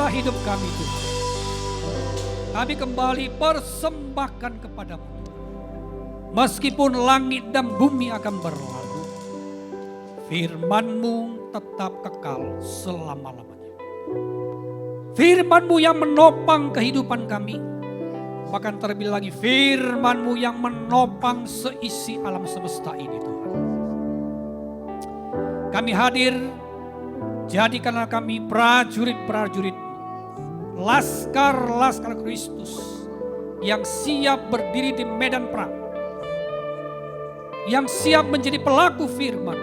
Berkatilah hidup kami Tuhan. Kami kembali persembahkan kepadamu. Meskipun langit dan bumi akan berlalu, firman-Mu tetap kekal selama-lamanya. Firman-Mu yang menopang kehidupan kami. Bahkan terlebih lagi firman-Mu yang menopang seisi alam semesta ini Tuhan. Kami hadir, jadikanlah kami prajurit-prajurit, laskar-laskar Kristus yang siap berdiri di medan perang, yang siap menjadi pelaku firman.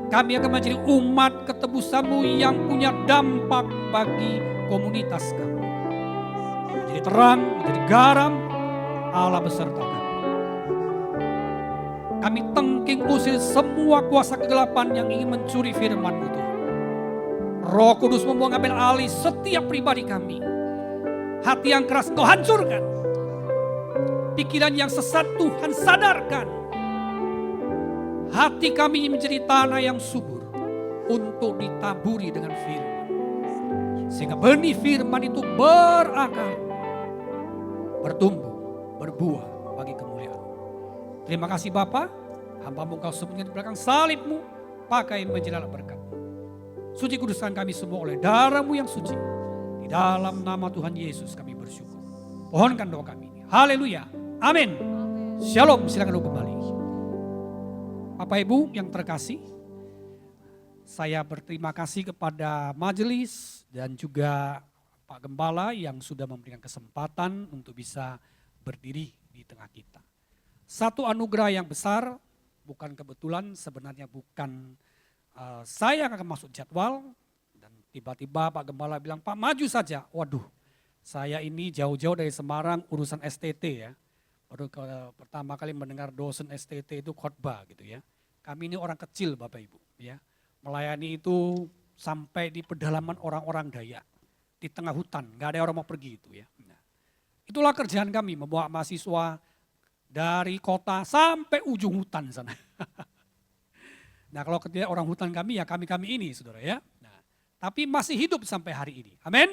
Kami akan menjadi umat ketebus-Mu yang punya dampak bagi komunitas kami. Menjadi terang, menjadi garam, Allah beserta kami. Kami tengking usir semua kuasa kegelapan yang ingin mencuri firman-Mu Tuhan. Roh Kudus mengambil alih setiap pribadi kami. Hati yang keras Kau hancurkan. Pikiran yang sesat Tuhan sadarkan. Hati kami menjadi tanah yang subur untuk ditaburi dengan firman. Sehingga benih firman itu berakar, bertumbuh, berbuah bagi kemuliaan. Terima kasih Bapa, hamba-Mu Kau sembunyikan di belakang salib-Mu, pakai menjadi alat berkat. Suci kuduskan kami semua oleh darah-Mu yang suci. Di dalam nama Tuhan Yesus kami bersyukur. Pohonkan doa kami ini. Haleluya. Amin. Shalom, silakan duduk kembali. Bapak Ibu yang terkasih, saya berterima kasih kepada majelis dan juga Pak Gembala yang sudah memberikan kesempatan untuk bisa berdiri di tengah kita. Satu anugerah yang besar, bukan kebetulan, sebenarnya bukan saya akan masuk jadwal dan tiba-tiba Pak Gembala bilang, Pak maju saja. Waduh, saya ini jauh-jauh dari Semarang urusan STT ya. Baru pertama kali mendengar dosen STT itu khotbah gitu ya. Kami ini orang kecil Bapak Ibu ya. Melayani itu sampai di pedalaman orang-orang Dayak. Di tengah hutan, gak ada orang mau pergi itu ya. Nah, itulah kerjaan kami, membawa mahasiswa dari kota sampai ujung hutan sana. Nah kalau ketika orang hutan kami ya kami-kami ini saudara ya. Nah, tapi masih hidup sampai hari ini. Amin.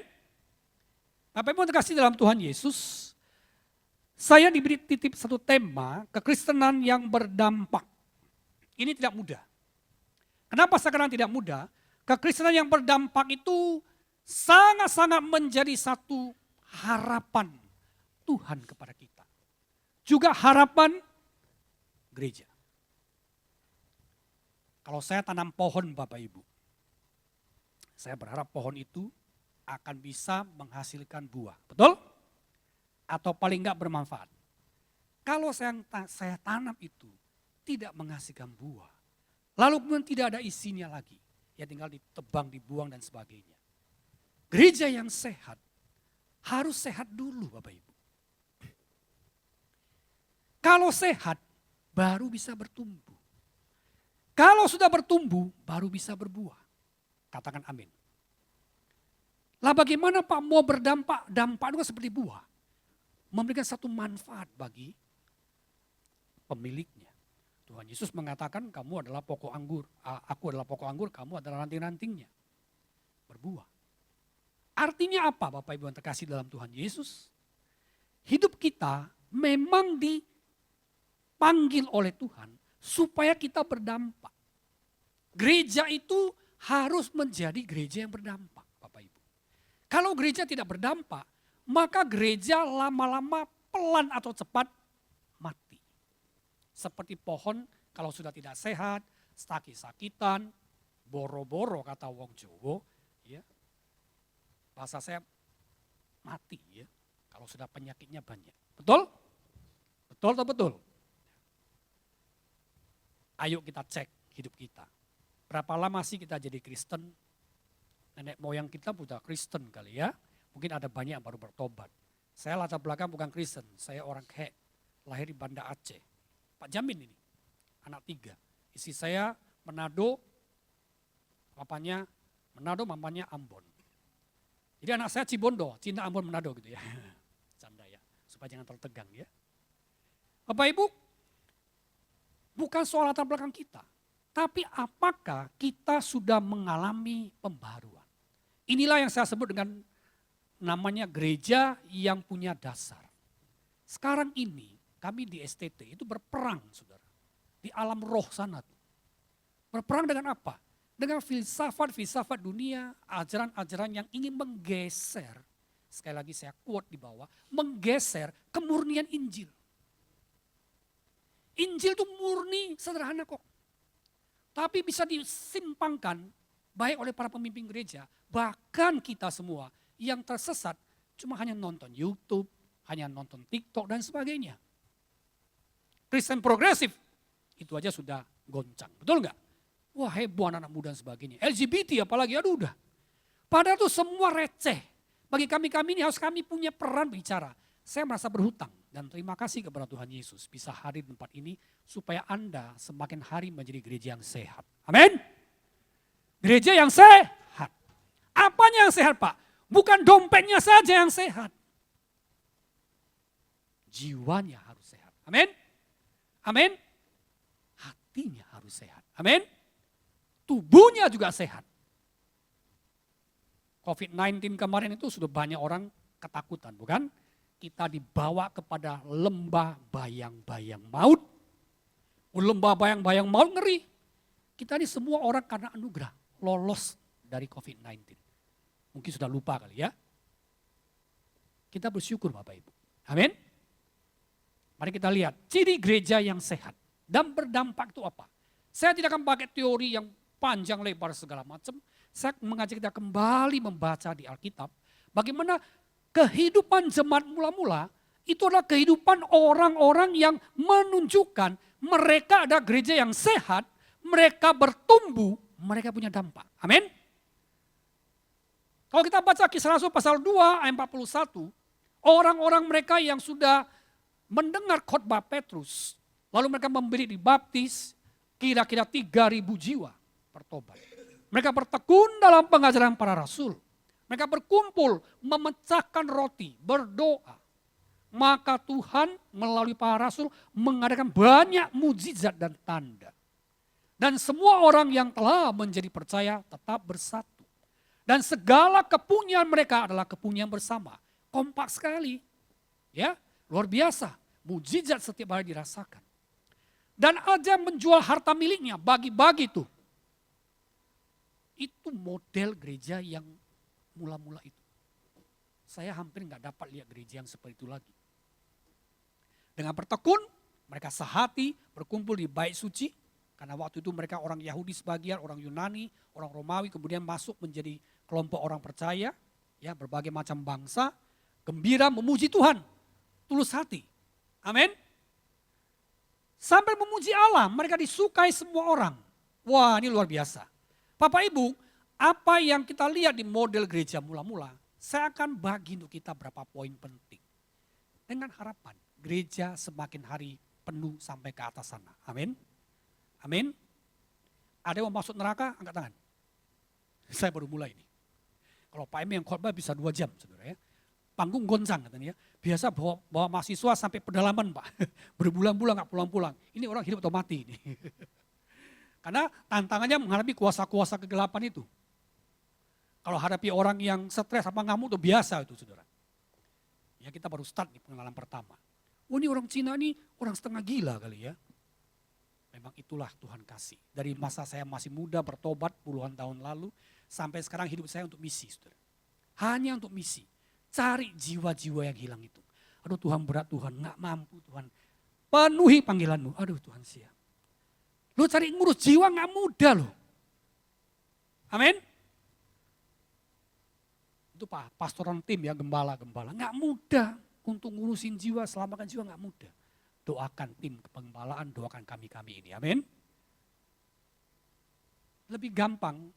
Bapak Ibu terkasih dalam Tuhan Yesus. Saya diberi titip satu tema, kekristenan yang berdampak. Ini tidak mudah. Kenapa sekarang tidak mudah? Kekristenan yang berdampak itu sangat-sangat menjadi satu harapan Tuhan kepada kita. Juga harapan gereja. Kalau saya tanam pohon Bapak Ibu, saya berharap pohon itu akan bisa menghasilkan buah. Betul? Atau paling enggak bermanfaat. Kalau saya tanam itu tidak menghasilkan buah, lalu kemudian tidak ada isinya lagi, ya tinggal ditebang, dibuang dan sebagainya. Gereja yang sehat harus sehat dulu Bapak Ibu. Kalau sehat baru bisa bertumbuh. Kalau sudah bertumbuh baru bisa berbuah. Katakan amin. Lah bagaimana Pak mau berdampak? Dampak itu seperti buah. Memberikan satu manfaat bagi pemiliknya. Tuhan Yesus mengatakan kamu adalah pokok anggur, aku adalah pokok anggur, kamu adalah ranting-rantingnya. Berbuah. Artinya apa Bapak Ibu yang terkasih dalam Tuhan Yesus? Hidup kita memang dipanggil oleh Tuhan supaya kita berdampak. Gereja itu harus menjadi gereja yang berdampak Bapak Ibu. Kalau gereja tidak berdampak, maka gereja lama-lama pelan atau cepat mati. Seperti pohon kalau sudah tidak sehat, sakit-sakitan, boro-boro kata wong Jowo, ya. Bahasa saya mati ya, kalau sudah penyakitnya banyak. Betul? Betul atau betul? Ayo kita cek hidup kita. Berapa lama sih kita jadi Kristen? Nenek moyang kita sudah Kristen kali ya. Mungkin ada banyak yang baru bertobat. Saya latar belakang bukan Kristen, saya orang Kek, lahir di Banda Aceh. Pak Jamin ini, anak 3. Istri saya Manado, papanya Manado, mamanya Ambon. Jadi anak saya Cibondo, Cinta Ambon Manado gitu ya. Canda ya, supaya jangan terlalu tegang ya. Bapak Ibu, bukan soal latar belakang kita. Tapi apakah kita sudah mengalami pembaruan? Inilah yang saya sebut dengan namanya gereja yang punya dasar. Sekarang ini kami di STT itu berperang, saudara. Di alam roh sana. Berperang dengan apa? Dengan filsafat-filsafat dunia, ajaran-ajaran yang ingin menggeser. Sekali lagi saya quote di bawah, menggeser kemurnian Injil. Injil itu murni, sederhana kok. Tapi bisa disimpangkan baik oleh para pemimpin gereja, bahkan kita semua yang tersesat cuma hanya nonton YouTube, hanya nonton TikTok dan sebagainya. Kristen progresif, itu aja sudah goncang, betul nggak? Wah heboh anak-anak muda dan sebagainya. LGBT apalagi, aduh udah. Padahal itu semua receh. Bagi kami ini harus kami punya peran bicara. Saya merasa berhutang dan terima kasih kepada Tuhan Yesus bisa hadir di tempat ini supaya Anda semakin hari menjadi gereja yang sehat. Amin. Gereja yang sehat. Apanya yang sehat Pak? Bukan dompetnya saja yang sehat. Jiwanya harus sehat. Amin. Amin. Hatinya harus sehat. Amin. Tubuhnya juga sehat. COVID-19 kemarin itu sudah banyak orang ketakutan, bukan? Kita dibawa kepada lembah bayang-bayang maut. Lembah bayang-bayang maut ngeri. Kita ini semua orang karena anugerah lolos dari COVID-19. Mungkin sudah lupa kali ya. Kita bersyukur Bapak Ibu. Amin. Mari kita lihat ciri gereja yang sehat dan berdampak itu apa. Saya tidak akan pakai teori yang panjang lebar segala macam. Saya mengajak kita kembali membaca di Alkitab. Bagaimana kehidupan jemaat mula-mula itu adalah kehidupan orang-orang yang menunjukkan mereka ada gereja yang sehat, mereka bertumbuh, mereka punya dampak. Amin. Kalau kita baca Kisah Rasul pasal 2 ayat 41, orang-orang mereka yang sudah mendengar khotbah Petrus, lalu mereka memberi dibaptis, kira-kira 3.000 jiwa bertobat. Mereka bertekun dalam pengajaran para rasul. Mereka berkumpul, memecahkan roti, berdoa. Maka Tuhan melalui para rasul mengadakan banyak mujizat dan tanda. Dan semua orang yang telah menjadi percaya tetap bersatu. Dan segala kepunyaan mereka adalah kepunyaan bersama. Kompak sekali. Ya, luar biasa. Mujizat setiap hari dirasakan. Dan aja menjual harta miliknya, bagi-bagi tuh. Itu model gereja yang mula-mula itu. Saya hampir nggak dapat lihat gereja yang seperti itu lagi. Dengan bertekun, mereka sehati berkumpul di bait suci. Karena waktu itu mereka orang Yahudi sebagian, orang Yunani, orang Romawi kemudian masuk menjadi kelompok orang percaya. Ya, berbagai macam bangsa. Gembira memuji Tuhan. Tulus hati. Amin. Sampai memuji Allah, mereka disukai semua orang. Wah ini luar biasa. Bapak Ibu, apa yang kita lihat di model gereja mula-mula, saya akan bagi untuk kita berapa poin penting. Dengan harapan gereja semakin hari penuh sampai ke atas sana. Amin. Amin. Ada yang mau masuk neraka, angkat tangan. Saya baru mulai ini. Kalau Pak Emi yang khotbah bisa 2 jam, saudara ya. Panggung goncang katanya ya. Biasa bawa mahasiswa sampai pedalaman Pak. Berbulan-bulan gak pulang-pulang. Ini orang hidup atau mati ini. Karena tantangannya menghadapi kuasa-kuasa kegelapan itu. Kalau hadapi orang yang stres apa ngamuk itu biasa itu saudara. Ya kita baru start di pengalaman pertama. Oh ini orang Cina ini orang setengah gila kali ya. Memang itulah Tuhan kasih. Dari masa saya masih muda bertobat puluhan tahun lalu. Sampai sekarang hidup saya untuk misi saudara. Hanya untuk misi. Cari jiwa-jiwa yang hilang itu. Aduh Tuhan berat Tuhan, gak mampu Tuhan. Penuhi panggilanmu. Aduh Tuhan siap. Lu cari ngurus jiwa gak mudah loh. Amin. Itu Pak, pastoran tim ya, gembala-gembala. Gak mudah untuk ngurusin jiwa, selamatkan jiwa gak mudah. Doakan tim kepengembalaan, doakan kami-kami ini. Amin. Lebih gampang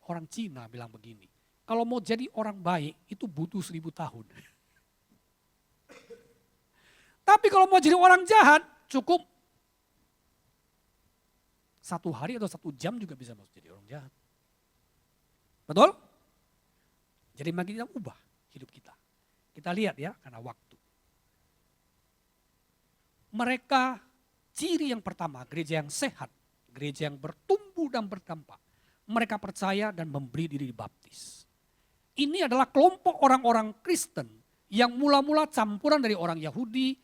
orang Cina bilang begini. Kalau mau jadi orang baik itu butuh 1000 tahun. Tapi kalau mau jadi orang jahat cukup 1 hari atau 1 jam juga bisa masuk jadi orang jahat. Betul? Jadi mari kita ubah hidup kita. Kita lihat ya karena waktu. Mereka ciri yang pertama gereja yang sehat. Gereja yang bertumbuh dan berdampak. Mereka percaya dan memberi diri dibaptis. Ini adalah kelompok orang-orang Kristen yang mula-mula campuran dari orang Yahudi,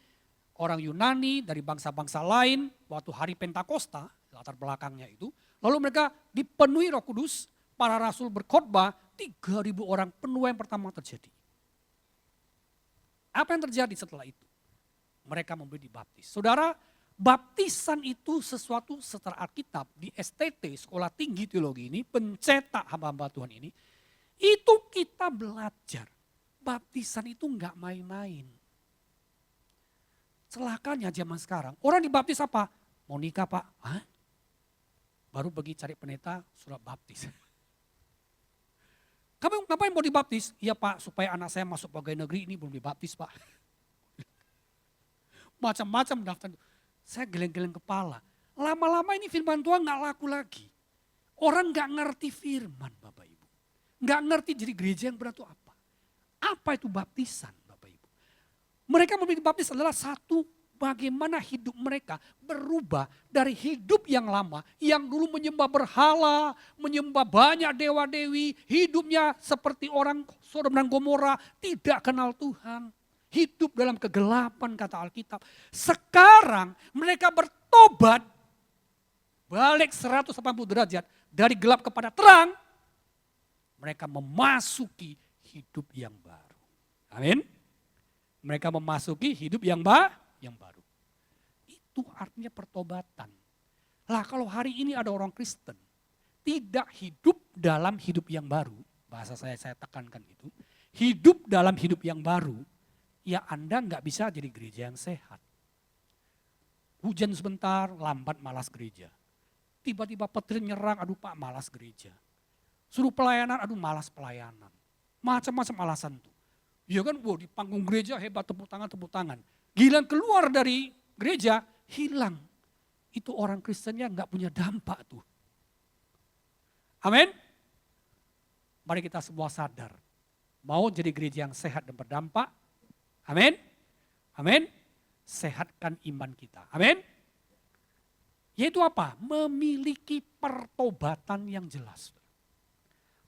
orang Yunani, dari bangsa-bangsa lain waktu hari Pentakosta, latar belakangnya itu. Lalu mereka dipenuhi Roh Kudus, para rasul berkhotbah, 3.000 orang penuh yang pertama terjadi. Apa yang terjadi setelah itu? Mereka memberi dibaptis. Saudara, baptisan itu sesuatu secara Alkitab di STT, Sekolah Tinggi Teologi ini, pencetak hamba-hamba Tuhan ini, itu kita belajar. Baptisan itu enggak main-main. Celakanya zaman sekarang, orang dibaptis apa? Mau nikah Pak? Hah? Baru pergi cari pendeta, surat baptis. Kamu ngapain mau dibaptis? Iya Pak, supaya anak saya masuk pegawai negeri ini belum dibaptis Pak. Macam-macam daftar. Saya geleng-geleng kepala. Lama-lama ini firman Tuhan gak laku lagi. Orang gak ngerti firman Bapak Ibu. Gak ngerti jadi gereja yang benar itu apa. Apa itu baptisan Bapak Ibu. Mereka memberi baptis adalah satu, bagaimana hidup mereka berubah dari hidup yang lama. Yang dulu menyembah berhala, menyembah banyak dewa-dewi. Hidupnya seperti orang Sodom dan Gomora, tidak kenal Tuhan. Hidup dalam kegelapan kata Alkitab. Sekarang mereka bertobat, balik 180 derajat dari gelap kepada terang. Mereka memasuki hidup yang baru. Amin. Mereka memasuki hidup yang baru. Itu artinya pertobatan. Lah kalau hari ini ada orang Kristen tidak hidup dalam hidup yang baru, bahasa saya tekankan itu, hidup dalam hidup yang baru, ya Anda nggak bisa jadi gereja yang sehat. Hujan sebentar, lambat malas gereja. Tiba-tiba petir nyerang, aduh Pak malas gereja. Suruh pelayanan, aduh malas pelayanan. Macam-macam alasan tuh. Ya kan, wow, di panggung gereja hebat, tepuk tangan. Giliran keluar dari gereja, hilang. Itu orang Kristennya nggak punya dampak tuh. Amin. Mari kita semua sadar. Mau jadi gereja yang sehat dan berdampak. Amin. Amin. Sehatkan iman kita. Amin. Yaitu apa? Memiliki pertobatan yang jelas.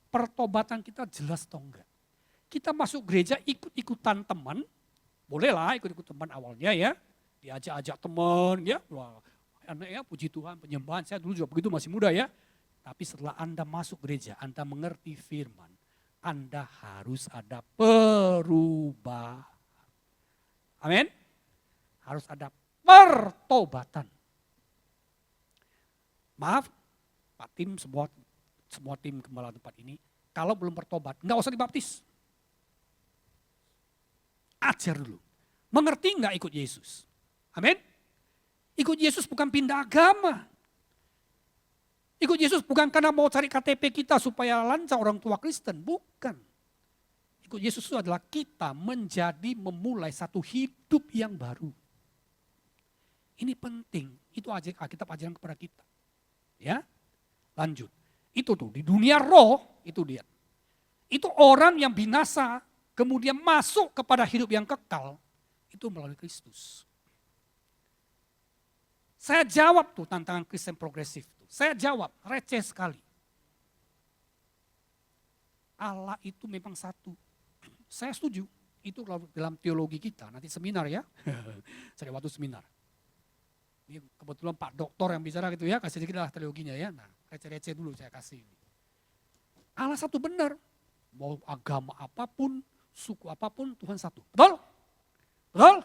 Pertobatan kita jelas atau enggak. Kita masuk gereja ikut-ikutan teman. Bolehlah ikut-ikut teman awalnya ya. Diajak-ajak teman ya. Wah, ya puji Tuhan penyembahan. Saya dulu juga begitu masih muda ya. Tapi setelah Anda masuk gereja, Anda mengerti firman. Anda harus ada perubahan. Amin. Harus ada pertobatan. Maaf, Pak tim, semua tim gembala tempat ini, kalau belum bertobat, nggak usah dibaptis. Ajar dulu. Mengerti nggak ikut Yesus? Amin. Ikut Yesus bukan pindah agama. Ikut Yesus bukan karena mau cari KTP kita supaya lancar orang tua Kristen. Bukan. Ikut Yesus itu adalah kita memulai satu hidup yang baru. Ini penting. Itu Alkitab ajaran kepada kita. Ya, lanjut. Itu tuh di dunia roh itu dia. Itu orang yang binasa kemudian masuk kepada hidup yang kekal itu melalui Kristus. Saya jawab tuh tantangan Kristen progresif tuh. Saya jawab receh sekali. Allah itu memang satu. Saya setuju. Itu dalam teologi kita nanti seminar ya. Saya waktu seminar. Ini kebetulan Pak Doktor yang bicara gitu ya, kasih sedikit lah teologinya ya. Nah, receh-receh dulu saya kasih ini. Allah satu benar. Mau agama apapun, suku apapun, Tuhan satu. Betul? Betul?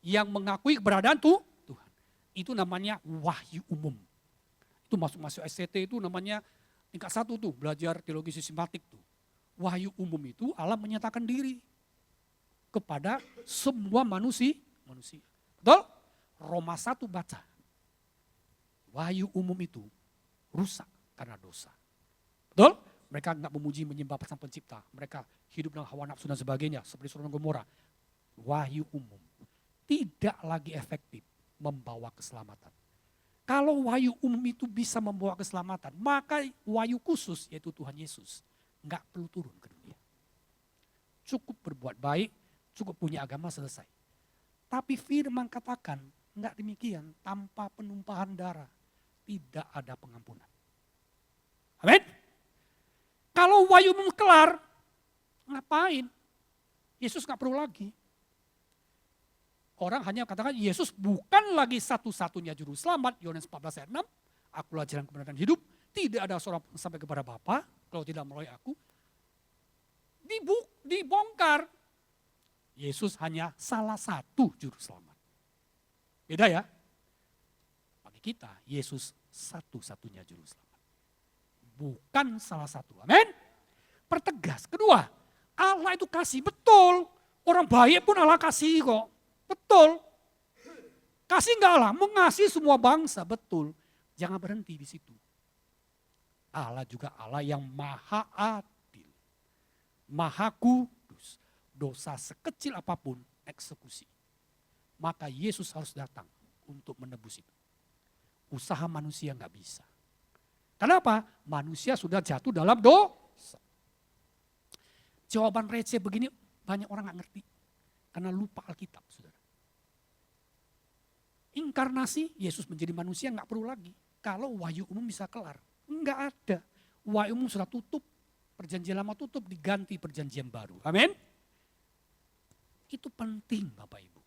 Yang mengakui keberadaan Tuhan. Itu namanya wahyu umum. Itu masuk SCT itu namanya tingkat 1 tuh, belajar teologi sistematik tuh. Wahyu umum itu Allah menyatakan diri kepada semua manusia. Betul? Roma 1 baca. Wahyu umum itu rusak karena dosa. Betul? Mereka enggak memuji menyembah sang pencipta. Mereka hidup dalam hawa nafsu dan sebagainya. Seperti Sodom dan Gomora. Wahyu umum. Tidak lagi efektif membawa keselamatan. Kalau wahyu umum itu bisa membawa keselamatan. Maka wahyu khusus yaitu Tuhan Yesus. Enggak perlu turun ke dunia. Cukup berbuat baik. Cukup punya agama selesai. Tapi firman katakan. Enggak demikian, tanpa penumpahan darah tidak ada pengampunan. Amin. Kalau wahyu umum kelar, Ngapain? Yesus gak perlu lagi. Orang hanya katakan Yesus bukan lagi satu-satunya juru selamat. Yohanes 14 ayat 6. Akulah jalan kebenaran dan hidup. Tidak ada seorang pun sampai kepada Bapa kalau tidak melalui aku. Dibongkar. Yesus hanya salah satu juru selamat. Beda ya. Bagi kita, Yesus satu-satunya juru selamat. Bukan salah satu. Amin. Pertegas. Kedua, Allah itu kasih. Betul. Orang baik pun Allah kasih kok. Betul. Kasih enggak Allah? Mengasihi semua bangsa. Betul. Jangan berhenti di situ. Allah juga Allah yang maha adil. Maha kudus. Dosa sekecil apapun eksekusi. Maka Yesus harus datang untuk menebus itu. Usaha manusia enggak bisa. Kenapa? Manusia sudah jatuh dalam dosa. Jawaban receh begini banyak orang enggak ngerti. Karena lupa Alkitab, saudara. Inkarnasi, Yesus menjadi manusia nggak perlu lagi. Kalau wahyu umum bisa kelar. Enggak ada. Wahyu umum sudah tutup. Perjanjian lama tutup, diganti perjanjian baru. Amin. Itu penting Bapak Ibu.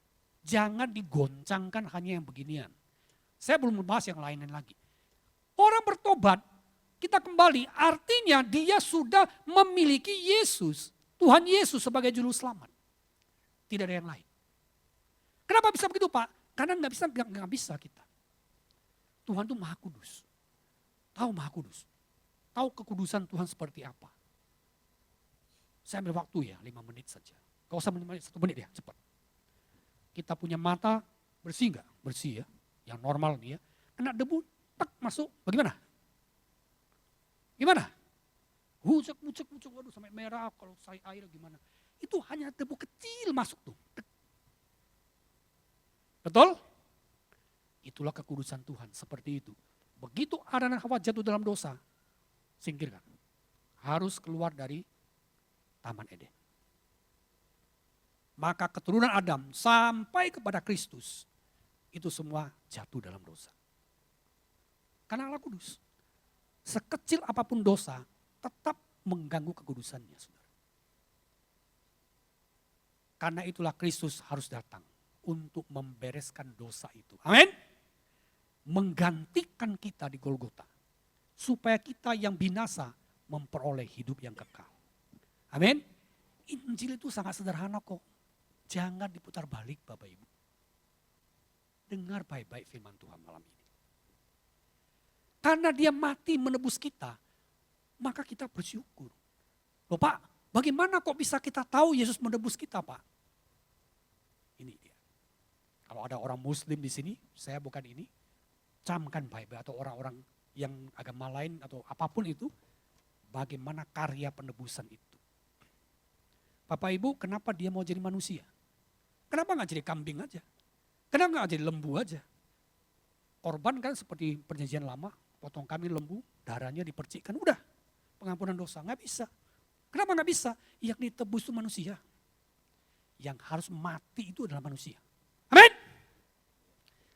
Jangan digoncangkan hanya yang beginian. Saya belum membahas yang lain-lain lagi. Orang bertobat, kita kembali, artinya dia sudah memiliki Yesus. Tuhan Yesus sebagai juru selamat. Tidak ada yang lain. Kenapa bisa begitu Pak? Karena nggak bisa kita. Tuhan itu maha kudus. Tahu maha kudus. Tahu kekudusan Tuhan seperti apa. Saya ambil waktu ya 5 menit saja. Gak usah 1 menit ya cepat. Kita punya mata bersih nggak? Bersih ya. Yang normal nih ya. Kena debu, tak masuk. Bagaimana? Gimana? Bucek, waduh sampai merah kalau saya air gimana. Itu hanya debu kecil masuk tuh. Betul? Itulah kekudusan Tuhan, seperti itu. Begitu Adam dan Hawa jatuh dalam dosa, singkirkan. Harus keluar dari Taman Eden. Maka keturunan Adam sampai kepada Kristus, itu semua jatuh dalam dosa. Karena Allah kudus. Sekecil apapun dosa, tetap mengganggu kekudusannya, saudara. Karena itulah Kristus harus datang untuk membereskan dosa itu. Amin. Menggantikan kita di Golgota. Supaya kita yang binasa memperoleh hidup yang kekal. Amin. Injil itu sangat sederhana kok. Jangan diputar balik Bapak Ibu. Dengar baik-baik firman Tuhan malam ini. Karena dia mati menebus kita, maka kita bersyukur. Loh Pak, bagaimana kok bisa kita tahu Yesus menebus kita Pak? Ini dia. Kalau ada orang Muslim di sini, saya bukan ini, camkan baik-baik atau orang-orang yang agama lain atau apapun itu, bagaimana karya penebusan itu. Bapak Ibu, kenapa dia mau jadi manusia? Kenapa nggak jadi kambing aja? Kenapa nggak jadi lembu aja? Korban kan seperti perjanjian lama, potong kambing lembu, darahnya dipercikkan, udah pengampunan dosa, nggak bisa. Kenapa nggak bisa? Yang ditebus itu manusia. Yang harus mati itu adalah manusia. Amin.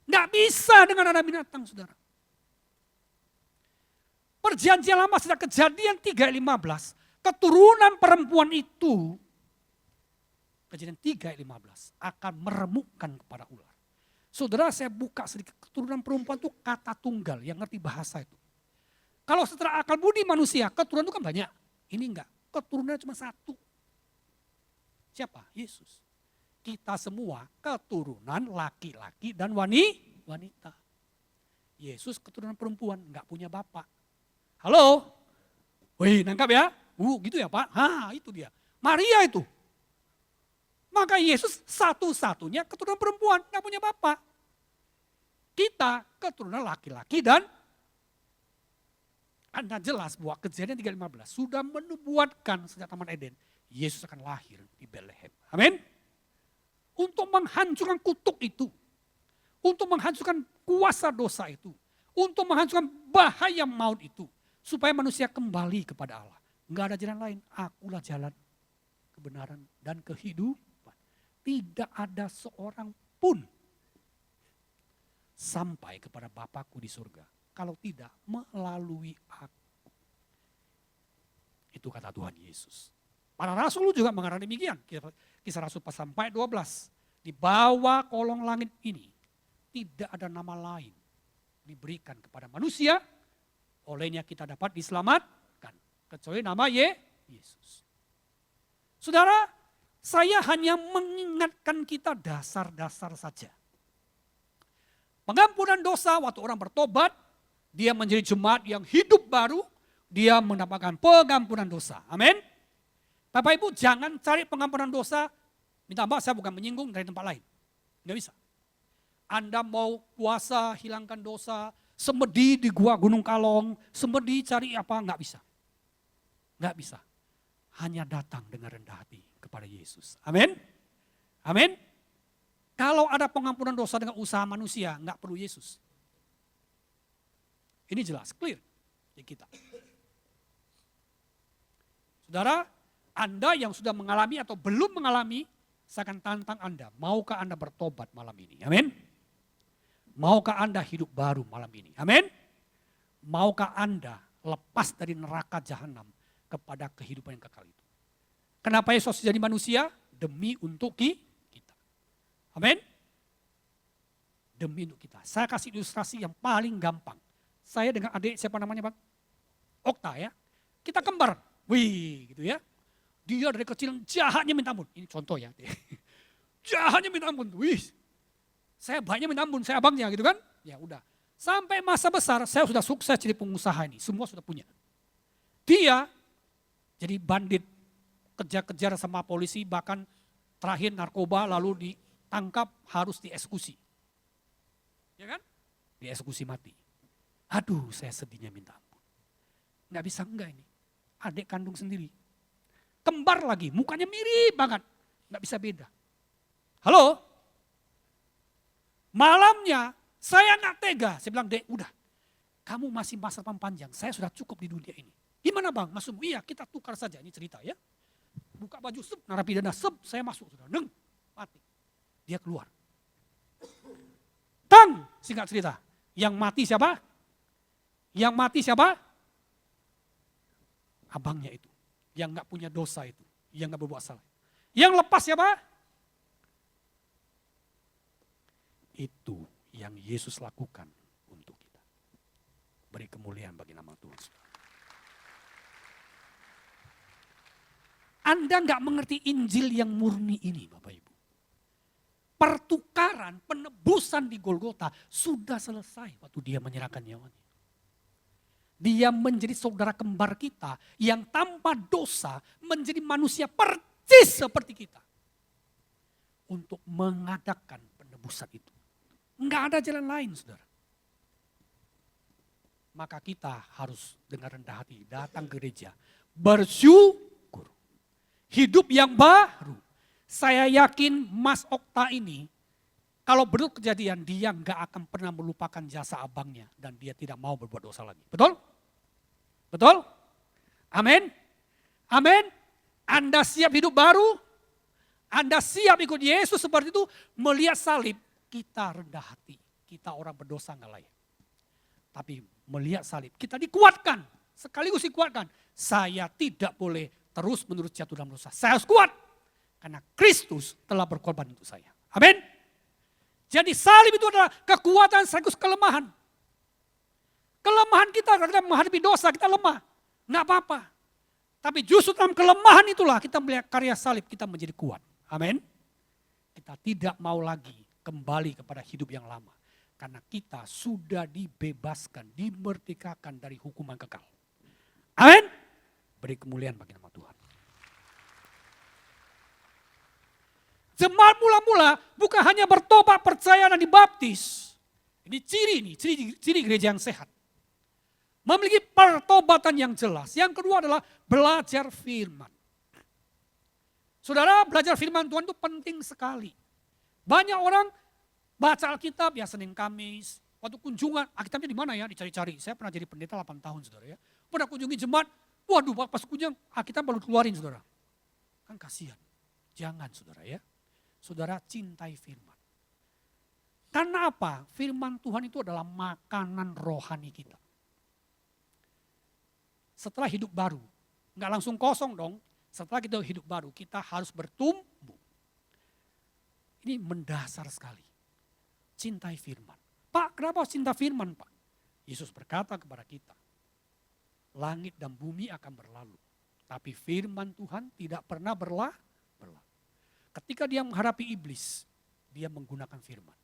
Nggak bisa dengan ada binatang, saudara. Perjanjian lama sejak Kejadian 3:15, keturunan perempuan itu, Kejadian 3:15, akan meremukkan kepada ular. Saudara, saya buka sedikit, keturunan perempuan itu kata tunggal, yang ngerti bahasa itu. Kalau setelah akal budi manusia, keturunan itu kan banyak. Ini enggak, keturunannya cuma satu. Siapa? Yesus. Kita semua keturunan laki-laki dan wanita. Yesus keturunan perempuan, enggak punya bapak. Halo? Wih, nangkap ya? Gitu ya Pak? Itu dia. Maria itu. Maka Yesus satu-satunya keturunan perempuan, enggak punya bapak. Kita keturunan laki-laki dan Anda jelas bahwa Kejadian 3:15 sudah menubuatkan sejak Taman Eden, Yesus akan lahir di Bethlehem. Amin. Untuk menghancurkan kutuk itu. Untuk menghancurkan kuasa dosa itu. Untuk menghancurkan bahaya maut itu. Supaya manusia kembali kepada Allah. Enggak ada jalan lain. Akulah jalan, kebenaran, dan kehidupan. Tidak ada seorang pun sampai kepada Bapakku di surga. Kalau tidak melalui aku. Itu kata Tuhan Yesus. Para rasul juga mengatakan demikian. Kisah Rasul pasal 4 12. Di bawah kolong langit ini tidak ada nama lain diberikan kepada manusia. Olehnya kita dapat diselamatkan. Kecuali nama Yesus. Saudara, saya hanya mengingatkan kita dasar-dasar saja. Pengampunan dosa waktu orang bertobat, dia menjadi jemaat yang hidup baru, dia mendapatkan pengampunan dosa. Amin. Bapak Ibu jangan cari pengampunan dosa, minta maaf saya bukan menyinggung dari tempat lain. Nggak bisa. Anda mau puasa hilangkan dosa, semedi di gua Gunung Kalong, semedi cari apa, nggak bisa. Nggak bisa. Hanya datang dengan rendah hati kepada Yesus. Amin. Amin. Kalau ada pengampunan dosa dengan usaha manusia, nggak perlu Yesus. Ini jelas, clear di kita. Saudara, Anda yang sudah mengalami atau belum mengalami, saya akan tantang Anda. Maukah Anda bertobat malam ini? Amin. Maukah Anda hidup baru malam ini? Amin. Maukah Anda lepas dari neraka jahanam kepada kehidupan yang kekal itu? Kenapa Yesus jadi manusia? Demi untuk kita. Amin. Demi untuk kita. Saya kasih ilustrasi yang paling gampang. Saya dengan adik, siapa namanya Bang? Okta ya. Kita kembar. Wih gitu ya. Dia dari kecil jahatnya minta ampun. Ini contoh ya. Jahatnya minta ampun. Wih. Saya banyak minta ampun, saya abangnya gitu kan. Ya udah. Sampai masa besar saya sudah sukses jadi pengusaha ini. Semua sudah punya. Dia jadi bandit. Kejar-kejar sama polisi, bahkan terakhir narkoba lalu ditangkap harus dieksekusi. Ya kan? Dieksekusi mati. Aduh saya sedihnya minta ampun. Nggak bisa enggak ini. Adik kandung sendiri. Kembar lagi, mukanya mirip banget. Nggak bisa beda. Halo? Malamnya saya nggak tega. Saya bilang, Dek udah. Kamu masih masa depan panjang, saya sudah cukup di dunia ini. Gimana Bang? Maksudmu? Iya kita tukar saja, ini cerita ya. Buka baju, narapidana, saya masuk. Neng, mati. Dia keluar. Tang, singkat cerita. Yang mati siapa? Yang mati siapa? Abangnya itu. Yang gak punya dosa itu. Yang gak berbuat salah. Yang lepas siapa? Itu yang Yesus lakukan untuk kita. Beri kemuliaan bagi nama Tuhan. Anda gak mengerti Injil yang murni ini Bapak Ibu. Pertukaran, penebusan di Golgota sudah selesai waktu dia menyerahkan nyawanya. Dia menjadi saudara kembar kita yang tanpa dosa menjadi manusia persis seperti kita. Untuk mengadakan penebusan itu. Enggak ada jalan lain saudara. Maka kita harus dengan rendah hati datang ke gereja. Bersyukur. Hidup yang baru. Saya yakin Mas Okta ini, kalau berlaku kejadian, dia nggak akan pernah melupakan jasa abangnya. Dan dia tidak mau berbuat dosa lagi. Betul? Betul? Amin? Amin? Anda siap hidup baru? Anda siap ikut Yesus seperti itu? Melihat salib, kita rendah hati. Kita orang berdosa nggak layak. Tapi melihat salib, kita dikuatkan. Sekaligus dikuatkan. Saya tidak boleh terus menerus jatuh dalam dosa. Saya harus kuat. Karena Kristus telah berkorban untuk saya. Amin. Jadi salib itu adalah kekuatan sekaligus kelemahan. Kelemahan kita karena menghadapi dosa kita lemah. Nggak apa-apa. Tapi justru dalam kelemahan itulah kita melihat karya salib kita menjadi kuat. Amin. Kita tidak mau lagi kembali kepada hidup yang lama. Karena kita sudah dibebaskan, dimerdekakan dari hukuman kekal. Amin. Beri kemuliaan bagi nama Tuhan. Jemaat mula-mula bukan hanya bertobat, percaya dan dibaptis. Ini ciri gereja yang sehat. Memiliki pertobatan yang jelas. Yang kedua adalah belajar firman. Saudara, belajar firman Tuhan itu penting sekali. Banyak orang baca Alkitab ya Senin Kamis. Waktu kunjungan, Alkitabnya di mana ya? Dicari-cari. Saya pernah jadi pendeta 8 tahun saudara ya. Pernah kunjungi jemaat. Waduh, pas kunjung Alkitab baru keluarin saudara. Kan kasihan. Jangan saudara ya. Saudara cintai firman. Karena apa? Firman Tuhan itu adalah makanan rohani kita. Setelah hidup baru, nggak langsung kosong dong. Setelah kita hidup baru, kita harus bertumbuh. Ini mendasar sekali. Cintai firman. Pak, kenapa harus cinta firman, Pak? Yesus berkata kepada kita, langit dan bumi akan berlalu, tapi firman Tuhan tidak pernah berlalu. Ketika dia menghadapi iblis, dia menggunakan firman.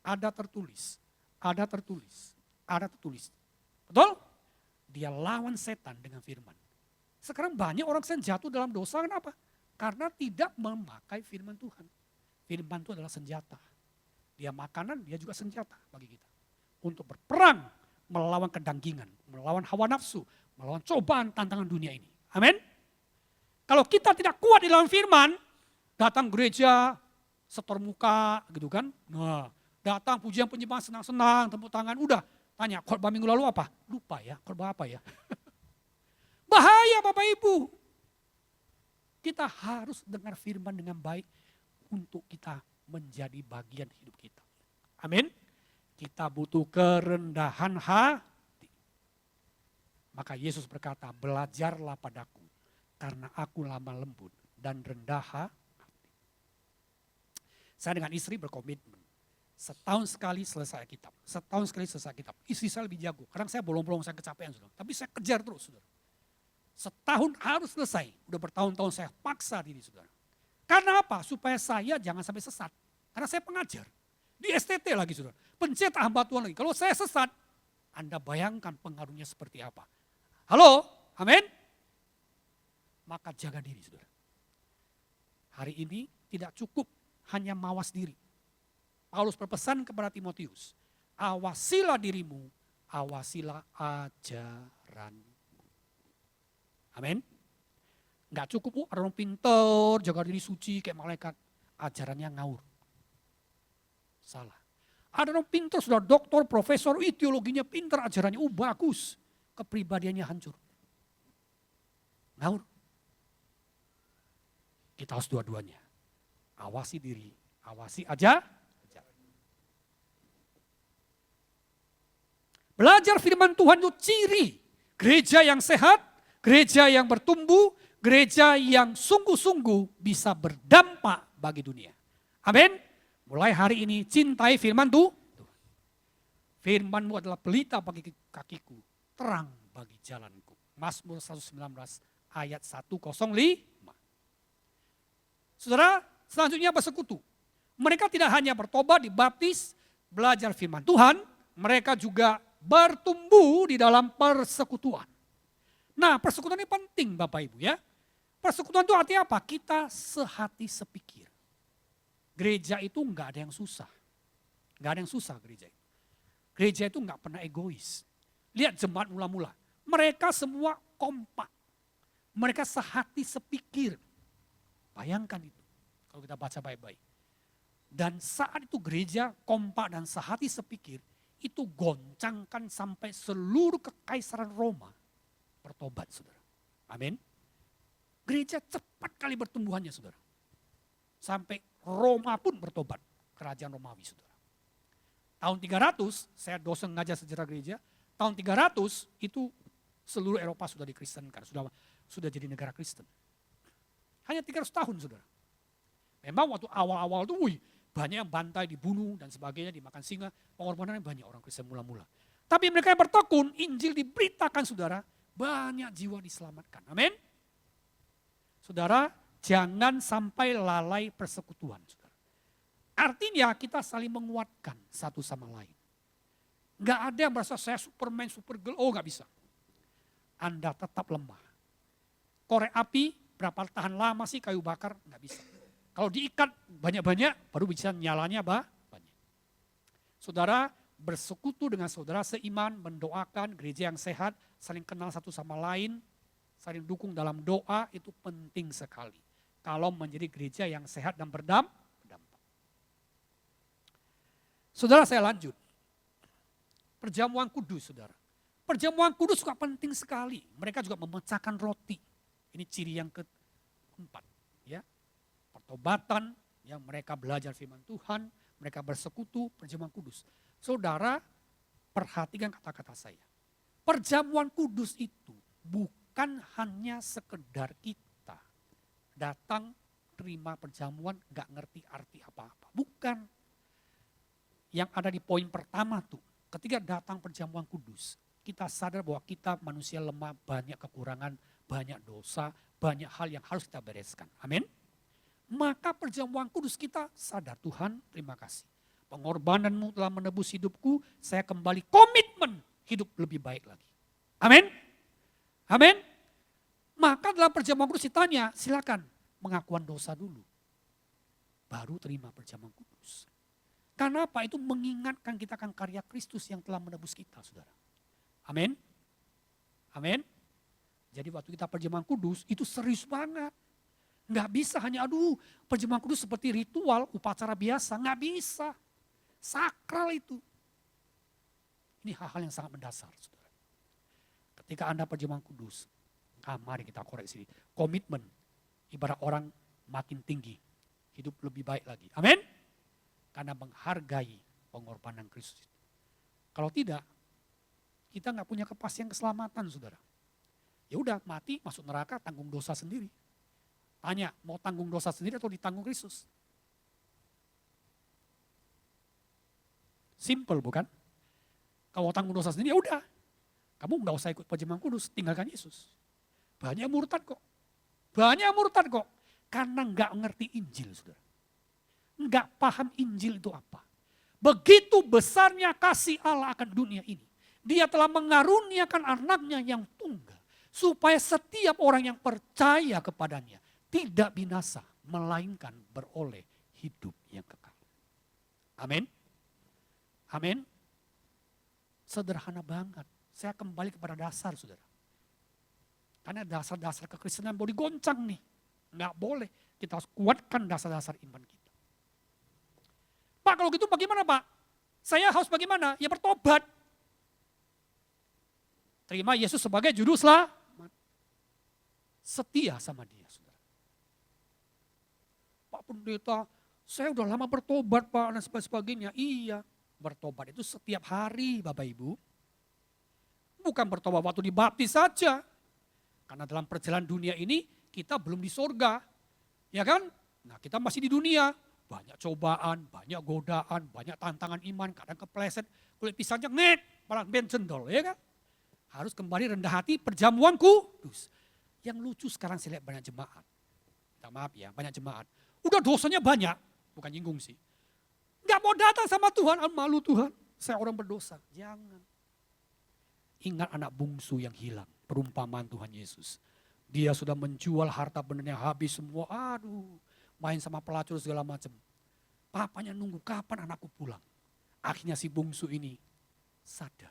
Ada tertulis, ada tertulis, ada tertulis. Betul? Dia lawan setan dengan firman. Sekarang banyak orang yang jatuh dalam dosa, kenapa? Karena tidak memakai firman Tuhan. Firman itu adalah senjata. Dia makanan, dia juga senjata bagi kita. Untuk berperang, melawan kedanggingan, melawan hawa nafsu, melawan cobaan tantangan dunia ini. Amin. Kalau kita tidak kuat di dalam firman, datang gereja, setor muka gitu kan. Nah, datang pujian penyembahan senang-senang, tepuk tangan, udah. Tanya, khotbah minggu lalu apa? Lupa ya, khotbah apa ya? Bahaya Bapak Ibu. Kita harus dengar firman dengan baik untuk kita menjadi bagian hidup kita. Amin. Kita butuh kerendahan hati. Maka Yesus berkata, belajarlah padaku karena aku lemah lembut dan rendah hati. Saya dengan istri berkomitmen. Setahun sekali selesai kitab. Setahun sekali selesai kitab. Istri saya lebih jago. Kadang saya bolong-bolong, saya kecapean. Saudara. Tapi saya kejar terus. Saudara. Setahun harus selesai. Udah bertahun-tahun saya paksa diri saudara. Karena apa? Supaya saya jangan sampai sesat. Karena saya pengajar. Di STT lagi saudara. Pencetak hamba Tuhan lagi. Kalau saya sesat, Anda bayangkan pengaruhnya seperti apa. Halo? Amin? Maka jaga diri saudara. Hari ini tidak cukup hanya mawas diri. Paulus berpesan kepada Timotius. Awasilah dirimu, awasilah ajaranmu. Amin. Enggak cukup ada orang pintar, jaga diri suci kayak malaikat. Ajarannya ngawur. Salah. Ada orang pintar, sudah doktor, profesor, ideologinya pintar, ajarannya bagus. Kepribadiannya hancur. Ngawur. Kita harus dua-duanya. Awasi diri, awasi aja. Belajar firman Tuhan itu ciri gereja yang sehat, gereja yang bertumbuh, gereja yang sungguh-sungguh bisa berdampak bagi dunia. Amin. Mulai hari ini cintai firman Tuhan. Firman-Mu adalah pelita bagi kakiku, terang bagi jalanku. Mazmur 119 ayat 105. Saudara, selanjutnya bersekutu. Mereka tidak hanya bertobat, dibaptis, belajar firman Tuhan, mereka juga bertumbuh di dalam persekutuan. Nah, persekutuan ini penting Bapak Ibu ya. Persekutuan itu artinya apa? Kita sehati sepikir. Gereja itu enggak ada yang susah. Enggak ada yang susah gereja itu. Gereja itu enggak pernah egois. Lihat jemaat mula-mula. Mereka semua kompak. Mereka sehati sepikir. Bayangkan itu. Kalau kita baca baik-baik. Dan saat itu gereja kompak dan sehati sepikir. Itu goncangkan sampai seluruh kekaisaran Roma bertobat saudara. Amin. Gereja cepat kali bertumbuhannya saudara. Sampai Roma pun bertobat. Kerajaan Romawi saudara. Tahun 300, saya dosen ngajar sejarah gereja. Tahun 300 itu seluruh Eropa sudah dikristenkan. Sudah jadi negara Kristen. Hanya 300 tahun saudara. Memang waktu awal-awal itu banyak yang bantai, dibunuh dan sebagainya, dimakan singa. Pengorbanannya banyak orang Kristen mula-mula. Tapi mereka yang bertekun, Injil diberitakan saudara, banyak jiwa diselamatkan. Amin. Saudara, jangan sampai lalai persekutuan. Saudara. Artinya kita saling menguatkan satu sama lain. Enggak ada yang merasa saya Superman, Supergirl, oh enggak bisa. Anda tetap lemah. Korek api, berapa tahan lama sih kayu bakar? Enggak bisa. Kalau diikat banyak-banyak, baru bisa nyalanya banyak. Saudara bersekutu dengan saudara seiman, mendoakan gereja yang sehat, saling kenal satu sama lain, saling dukung dalam doa, itu penting sekali. Kalau menjadi gereja yang sehat dan berdampak. Saudara saya lanjut. Perjamuan kudus saudara. Perjamuan kudus juga penting sekali. Mereka juga memecahkan roti. Ini ciri yang keempat. Ya. Pertobatan, yang mereka belajar firman Tuhan, mereka bersekutu, perjamuan kudus. Saudara, perhatikan kata-kata saya. Perjamuan kudus itu bukan hanya sekedar kita datang terima perjamuan gak ngerti arti apa-apa. Bukan. Yang ada di poin pertama tuh, ketika datang perjamuan kudus, kita sadar bahwa kita manusia lemah, banyak kekurangan, banyak dosa, banyak hal yang harus kita bereskan. Amin. Maka perjamuan kudus kita sadar, Tuhan terima kasih. Pengorbananmu telah menebus hidupku, saya kembali komitmen hidup lebih baik lagi. Amin. Amin. Maka dalam perjamuan kudus ditanya, silakan pengakuan dosa dulu. Baru terima perjamuan kudus. Karena apa? Itu mengingatkan kita akan karya Kristus yang telah menebus kita, saudara. Amin. Amin. Jadi waktu kita perjamuan kudus itu serius banget. Nggak bisa hanya perjamuan kudus seperti ritual, upacara biasa. Nggak bisa. Sakral itu. Ini hal-hal yang sangat mendasar, saudara. Ketika Anda perjamuan kudus, mari kita koreksi. Komitmen, ibarat orang makin tinggi, hidup lebih baik lagi. Amin. Karena menghargai pengorbanan Kristus. Kalau tidak, kita nggak punya kepastian keselamatan, saudara. Ya udah mati, masuk neraka, tanggung dosa sendiri. Tanya, mau tanggung dosa sendiri atau ditanggung Kristus? Simple bukan? Kalau tanggung dosa sendiri ya udah. Kamu nggak usah ikut perjamuan kudus, tinggalkan Yesus. Banyak murtad kok. Banyak murtad kok. Karena nggak ngerti Injil, saudara. Nggak paham Injil itu apa. Begitu besarnya kasih Allah akan dunia ini. Dia telah mengaruniakan anaknya yang tunggal. Supaya setiap orang yang percaya kepadanya tidak binasa, melainkan beroleh hidup yang kekal. Amin. Amin. Sederhana banget. Saya kembali kepada dasar, saudara. Karena dasar-dasar kekristenan mau digoncang nih. Nggak boleh. Kita harus kuatkan dasar-dasar iman kita. Pak, kalau gitu bagaimana, Pak? Saya harus bagaimana? Ya bertobat. Terima Yesus sebagai juru selamat. Setia sama dia, saudara. Pak Pendeta, saya udah lama bertobat, Pak, dan sebagainya. Iya, bertobat itu setiap hari, Bapak Ibu. Bukan bertobat waktu dibaptis saja. Karena dalam perjalanan dunia ini, kita belum di sorga. Ya kan? Nah, kita masih di dunia. Banyak cobaan, banyak godaan, banyak tantangan iman, kadang kepleset, kulit pisangnya malah bencendol, ya kan? Harus kembali rendah hati, perjamuan kudus. Yang lucu sekarang saya lihat banyak jemaat. Minta maaf ya, banyak jemaat. Udah dosanya banyak, bukan nyinggung sih. Gak mau datang sama Tuhan, malu Tuhan, saya orang berdosa. Jangan. Ingat anak bungsu yang hilang, perumpamaan Tuhan Yesus. Dia sudah menjual harta bendanya habis semua, main sama pelacur segala macam. Papanya nunggu kapan anakku pulang. Akhirnya si bungsu ini sadar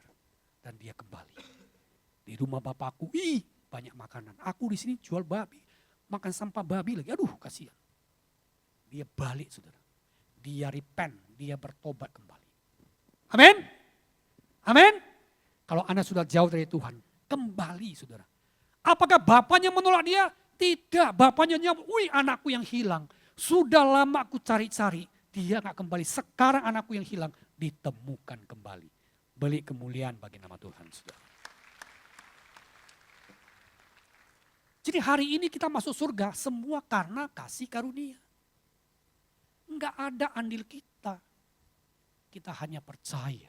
dan dia kembali. Di rumah bapakku, banyak makanan. Aku di sini jual babi, makan sampah babi lagi. Aduh, kasihan. Dia balik, saudara. Dia repent, dia bertobat kembali. Amin. Amin. Kalau Anda sudah jauh dari Tuhan, kembali, saudara. Apakah bapaknya menolak dia? Tidak, bapaknya nyambut, anakku yang hilang. Sudah lama aku cari-cari, dia gak kembali. Sekarang anakku yang hilang ditemukan kembali. Beli kemuliaan bagi nama Tuhan, saudara. Jadi hari ini kita masuk surga semua karena kasih karunia. Enggak ada andil kita. Kita hanya percaya.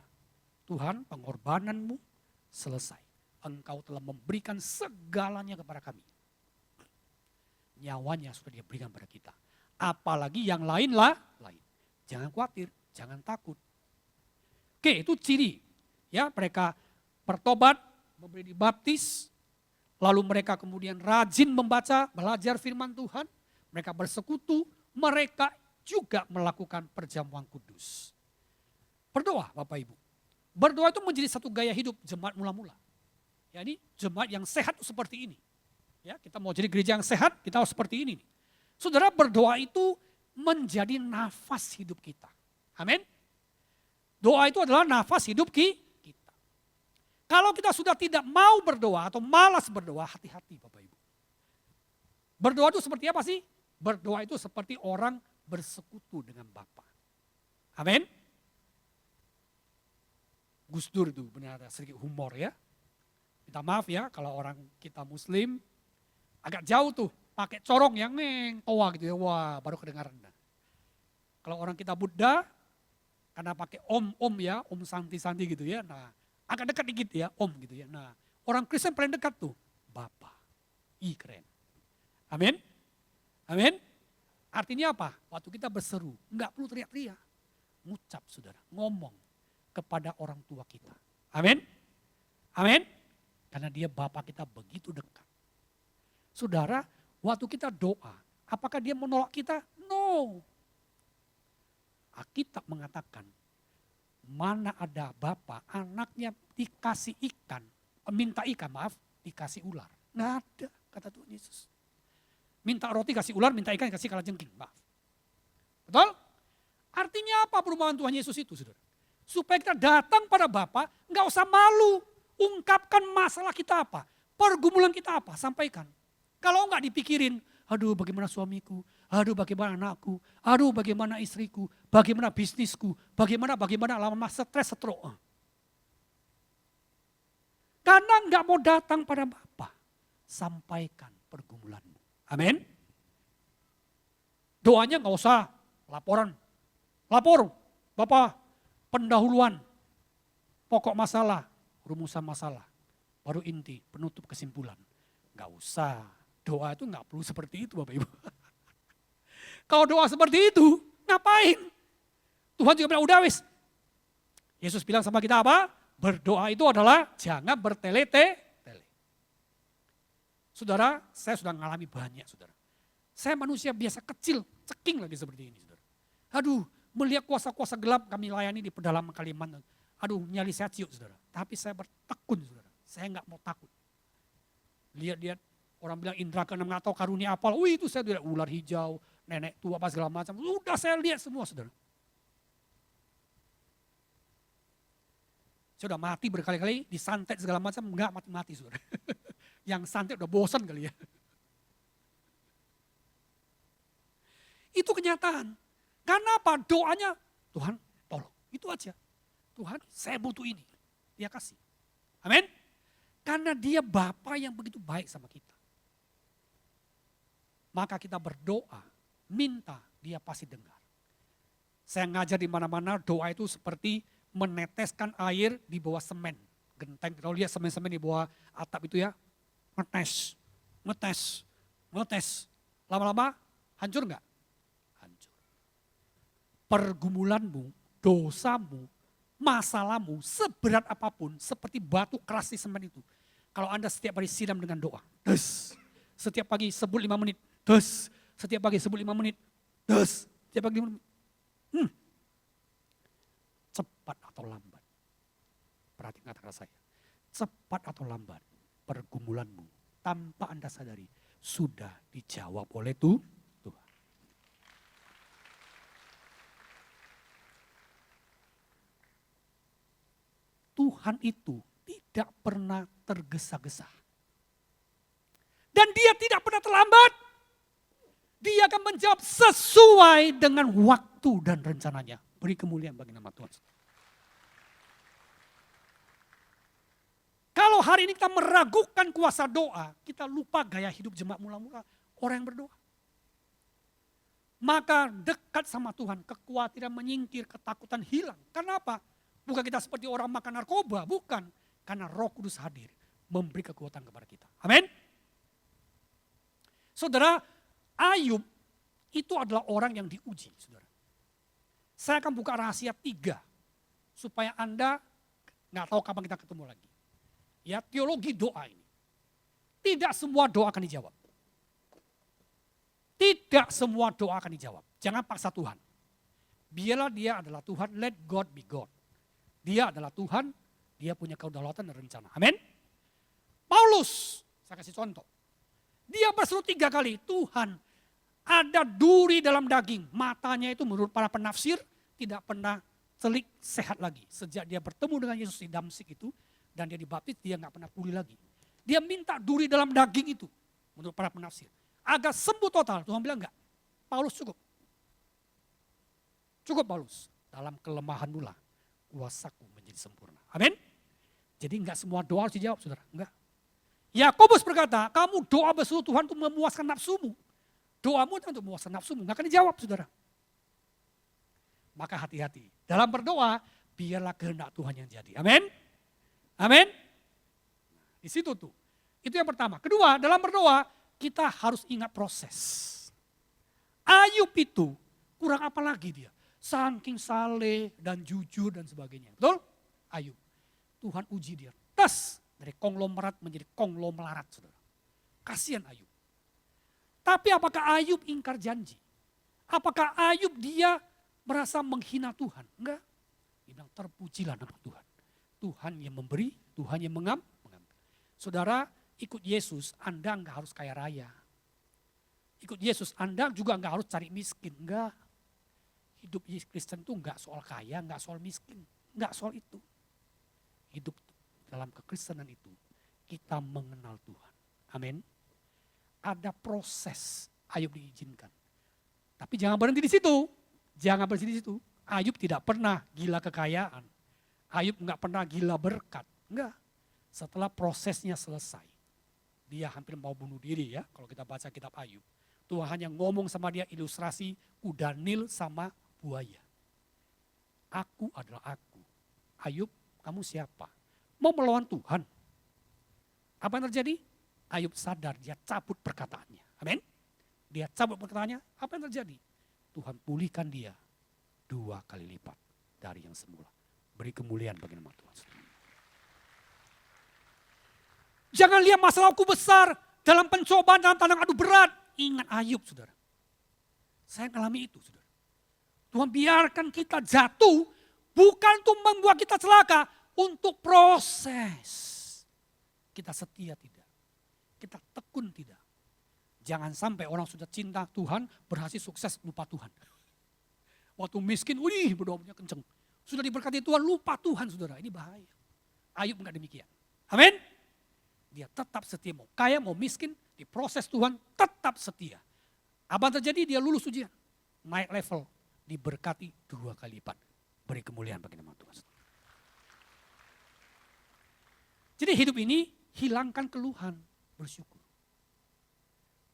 Tuhan, pengorbananmu selesai. Engkau telah memberikan segalanya kepada kami. Nyawanya sudah dia berikan pada kita. Apalagi yang lain. Jangan khawatir, jangan takut. Oke, itu ciri. Ya, mereka bertobat, memberi dibaptis, lalu mereka kemudian rajin membaca, belajar firman Tuhan, mereka bersekutu, mereka juga melakukan perjamuan kudus. Berdoa, Bapak Ibu. Berdoa itu menjadi satu gaya hidup jemaat mula-mula. Ya, ini jemaat yang sehat seperti ini. Ya, kita mau jadi gereja yang sehat, kita harus seperti ini. Saudara, berdoa itu menjadi nafas hidup kita. Amin. Doa itu adalah nafas hidup kita. Kalau kita sudah tidak mau berdoa atau malas berdoa, hati-hati Bapak Ibu. Berdoa itu seperti apa sih? Berdoa itu seperti orang bersekutu dengan Bapa. Amin. Gus Dur itu benar sedikit humor ya. Minta maaf ya kalau orang kita Muslim agak jauh tuh pakai corong yang toa gitu ya, wah baru kedengaran. Kalau orang kita Buddha, karena pakai om ya, om santi gitu ya, nah agak dekat dikit ya, om gitu ya. Nah orang Kristen paling dekat tuh, Bapa. Ih keren. Amin. Amin. Artinya apa? Waktu kita berseru, enggak perlu teriak-teriak. Ngucap saudara, ngomong kepada orang tua kita. Amin. Amin. Karena dia Bapa kita begitu dekat. Saudara, waktu kita doa, apakah dia menolak kita? No. Alkitab mengatakan, mana ada Bapa, anaknya dikasih ikan, dikasih ular. Nggak ada, kata Tuhan Yesus. Minta roti kasih ular, minta ikan kasih kalajengking. Maaf. Betul? Artinya apa perubahan Tuhan Yesus itu, saudara? Supaya kita datang pada Bapa, nggak usah malu. Ungkapkan masalah kita apa, pergumulan kita apa, sampaikan. Kalau nggak dipikirin, aduh bagaimana suamiku, aduh bagaimana anakku, aduh bagaimana istriku, bagaimana bisnisku, bagaimana lama stres, stroke. Karena nggak mau datang pada Bapa, sampaikan pergumulanmu. Amin. Doanya nggak usah laporan. Lapor, Bapak, pendahuluan, pokok masalah, rumusan masalah, baru inti, penutup kesimpulan. Nggak usah, doa itu nggak perlu seperti itu Bapak Ibu. Kalau doa seperti itu, ngapain? Tuhan juga bilang, udah wis. Yesus bilang sama kita apa? Berdoa itu adalah jangan bertele-tele. Saudara, saya sudah mengalami banyak saudara. Saya manusia biasa kecil, ceking lagi seperti ini saudara. Aduh, melihat kuasa-kuasa gelap kami layani di pedalaman Kalimantan. Aduh, nyali saya ciut saudara. Tapi saya bertekun saudara, saya nggak mau takut. Lihat-lihat, orang bilang indra keenam nggak tahu karunia apa. Wih itu saya lihat ular hijau, nenek tua apa segala macam. Udah saya lihat semua saudara. Saya udah mati berkali-kali, disantet segala macam, enggak mati-mati saudara. Yang santet udah bosan kali ya. Itu kenyataan. Karena apa? Doanya, Tuhan tolong. Itu aja. Tuhan saya butuh ini. Dia kasih. Amin. Karena dia Bapa yang begitu baik sama kita. Maka kita berdoa, minta, dia pasti dengar. Saya ngajar di mana-mana doa itu seperti meneteskan air di bawah semen. Genteng, kalau lihat semen-semen di bawah atap itu ya, ngetes. Lama-lama hancur enggak? Hancur. Pergumulanmu, dosamu, masalahmu, seberat apapun, seperti batu keras di semen itu. Kalau Anda setiap hari siram dengan doa, setiap pagi sebut 5 menit, setiap pagi sebut 5 menit, setiap pagi 5 menit. Cepat atau lambat. Perhatikan kata-kata saya. Cepat atau lambat. Pergumulanmu tanpa Anda sadari sudah dijawab oleh Tuhan. Tuhan itu tidak pernah tergesa-gesa. Dan dia tidak pernah terlambat. Dia akan menjawab sesuai dengan waktu dan rencananya. Beri kemuliaan bagi nama Tuhan. Kalau hari ini kita meragukan kuasa doa, kita lupa gaya hidup jemaat mula-mula, orang yang berdoa. Maka dekat sama Tuhan, kekhawatiran menyingkir, ketakutan hilang. Karena apa? Bukan kita seperti orang makan narkoba, bukan. Karena Roh Kudus hadir, memberi kekuatan kepada kita. Amin. Saudara, Ayub itu adalah orang yang diuji, saudara. Saya akan buka rahasia 3, supaya Anda nggak tahu kapan kita ketemu lagi. Ya, teologi doa ini. Tidak semua doa akan dijawab. Tidak semua doa akan dijawab. Jangan paksa Tuhan. Biarlah dia adalah Tuhan, let God be God. Dia adalah Tuhan, dia punya kedaulatan dan rencana. Amin. Paulus, saya kasih contoh. Dia berseru 3 kali, Tuhan ada duri dalam daging. Matanya itu menurut para penafsir tidak pernah celik sehat lagi. Sejak dia bertemu dengan Yesus di Damsik itu, dan dia dibaptis, dia nggak pernah pulih lagi. Dia minta duri dalam daging itu, menurut para penafsir. Agar sembuh total, Tuhan bilang enggak. Paulus cukup. Cukup Paulus, dalam kelemahanmu lah kuasaku menjadi sempurna. Amin. Jadi enggak semua doa harus dijawab saudara, enggak. Yakobus berkata, kamu doa berseru Tuhan untuk memuaskan nafsumu. Doamu untuk memuaskan nafsumu, nggak akan dijawab saudara. Maka hati-hati. Dalam berdoa, biarlah kehendak Tuhan yang jadi. Amin. Amin. Di situ tuh. Itu yang pertama. Kedua, dalam berdoa, kita harus ingat proses. Ayub itu kurang apa lagi dia? Saking saleh dan jujur dan sebagainya. Betul? Ayub. Tuhan uji dia. Tas dari konglomerat menjadi konglomelarat, saudara. Kasihan Ayub. Tapi apakah Ayub ingkar janji? Apakah Ayub dia merasa menghina Tuhan? Enggak. Dia bilang terpujilah nama Tuhan. Tuhan yang memberi, Tuhan yang mengambil. Saudara, ikut Yesus Anda enggak harus kaya raya. Ikut Yesus Anda juga enggak harus cari miskin. Enggak. Hidup Kristen itu enggak soal kaya, enggak soal miskin. Enggak soal itu. Hidup dalam kekristenan itu kita mengenal Tuhan. Amin. Ada proses Ayub diizinkan. Tapi jangan berhenti di situ. Jangan berhenti di situ. Ayub tidak pernah gila kekayaan. Ayub enggak pernah gila berkat. Enggak. Setelah prosesnya selesai. Dia hampir mau bunuh diri ya. Kalau kita baca kitab Ayub. Tuhan hanya ngomong sama dia ilustrasi kuda Nil sama buaya. Aku adalah aku. Ayub, kamu siapa? Mau melawan Tuhan. Apa yang terjadi? Ayub sadar dia cabut perkataannya. Amin. Dia cabut perkataannya. Apa yang terjadi? Tuhan pulihkan dia 2 kali lipat dari yang semula. Beri kemuliaan bagi nama Tuhan. Jangan lihat masalahku besar dalam pencobaan, dalam tantangan adu berat. Ingat Ayub, saudara. Saya mengalami itu, saudara. Tuhan biarkan kita jatuh bukan untuk membuat kita celaka, untuk proses. Kita setia tidak. Kita tekun tidak. Jangan sampai orang sudah cinta Tuhan, berhasil sukses, lupa Tuhan. Waktu miskin, berdoanya kenceng. Sudah diberkati Tuhan, lupa Tuhan, saudara. Ini bahaya. Ayub enggak demikian. Amin. Dia tetap setia, mau kaya, mau miskin, di proses Tuhan tetap setia. Apa yang terjadi? Dia lulus ujian. Naik level, diberkati 2 kali lipat. Beri kemuliaan bagi nama Tuhan. Jadi hidup ini hilangkan keluhan, bersyukur.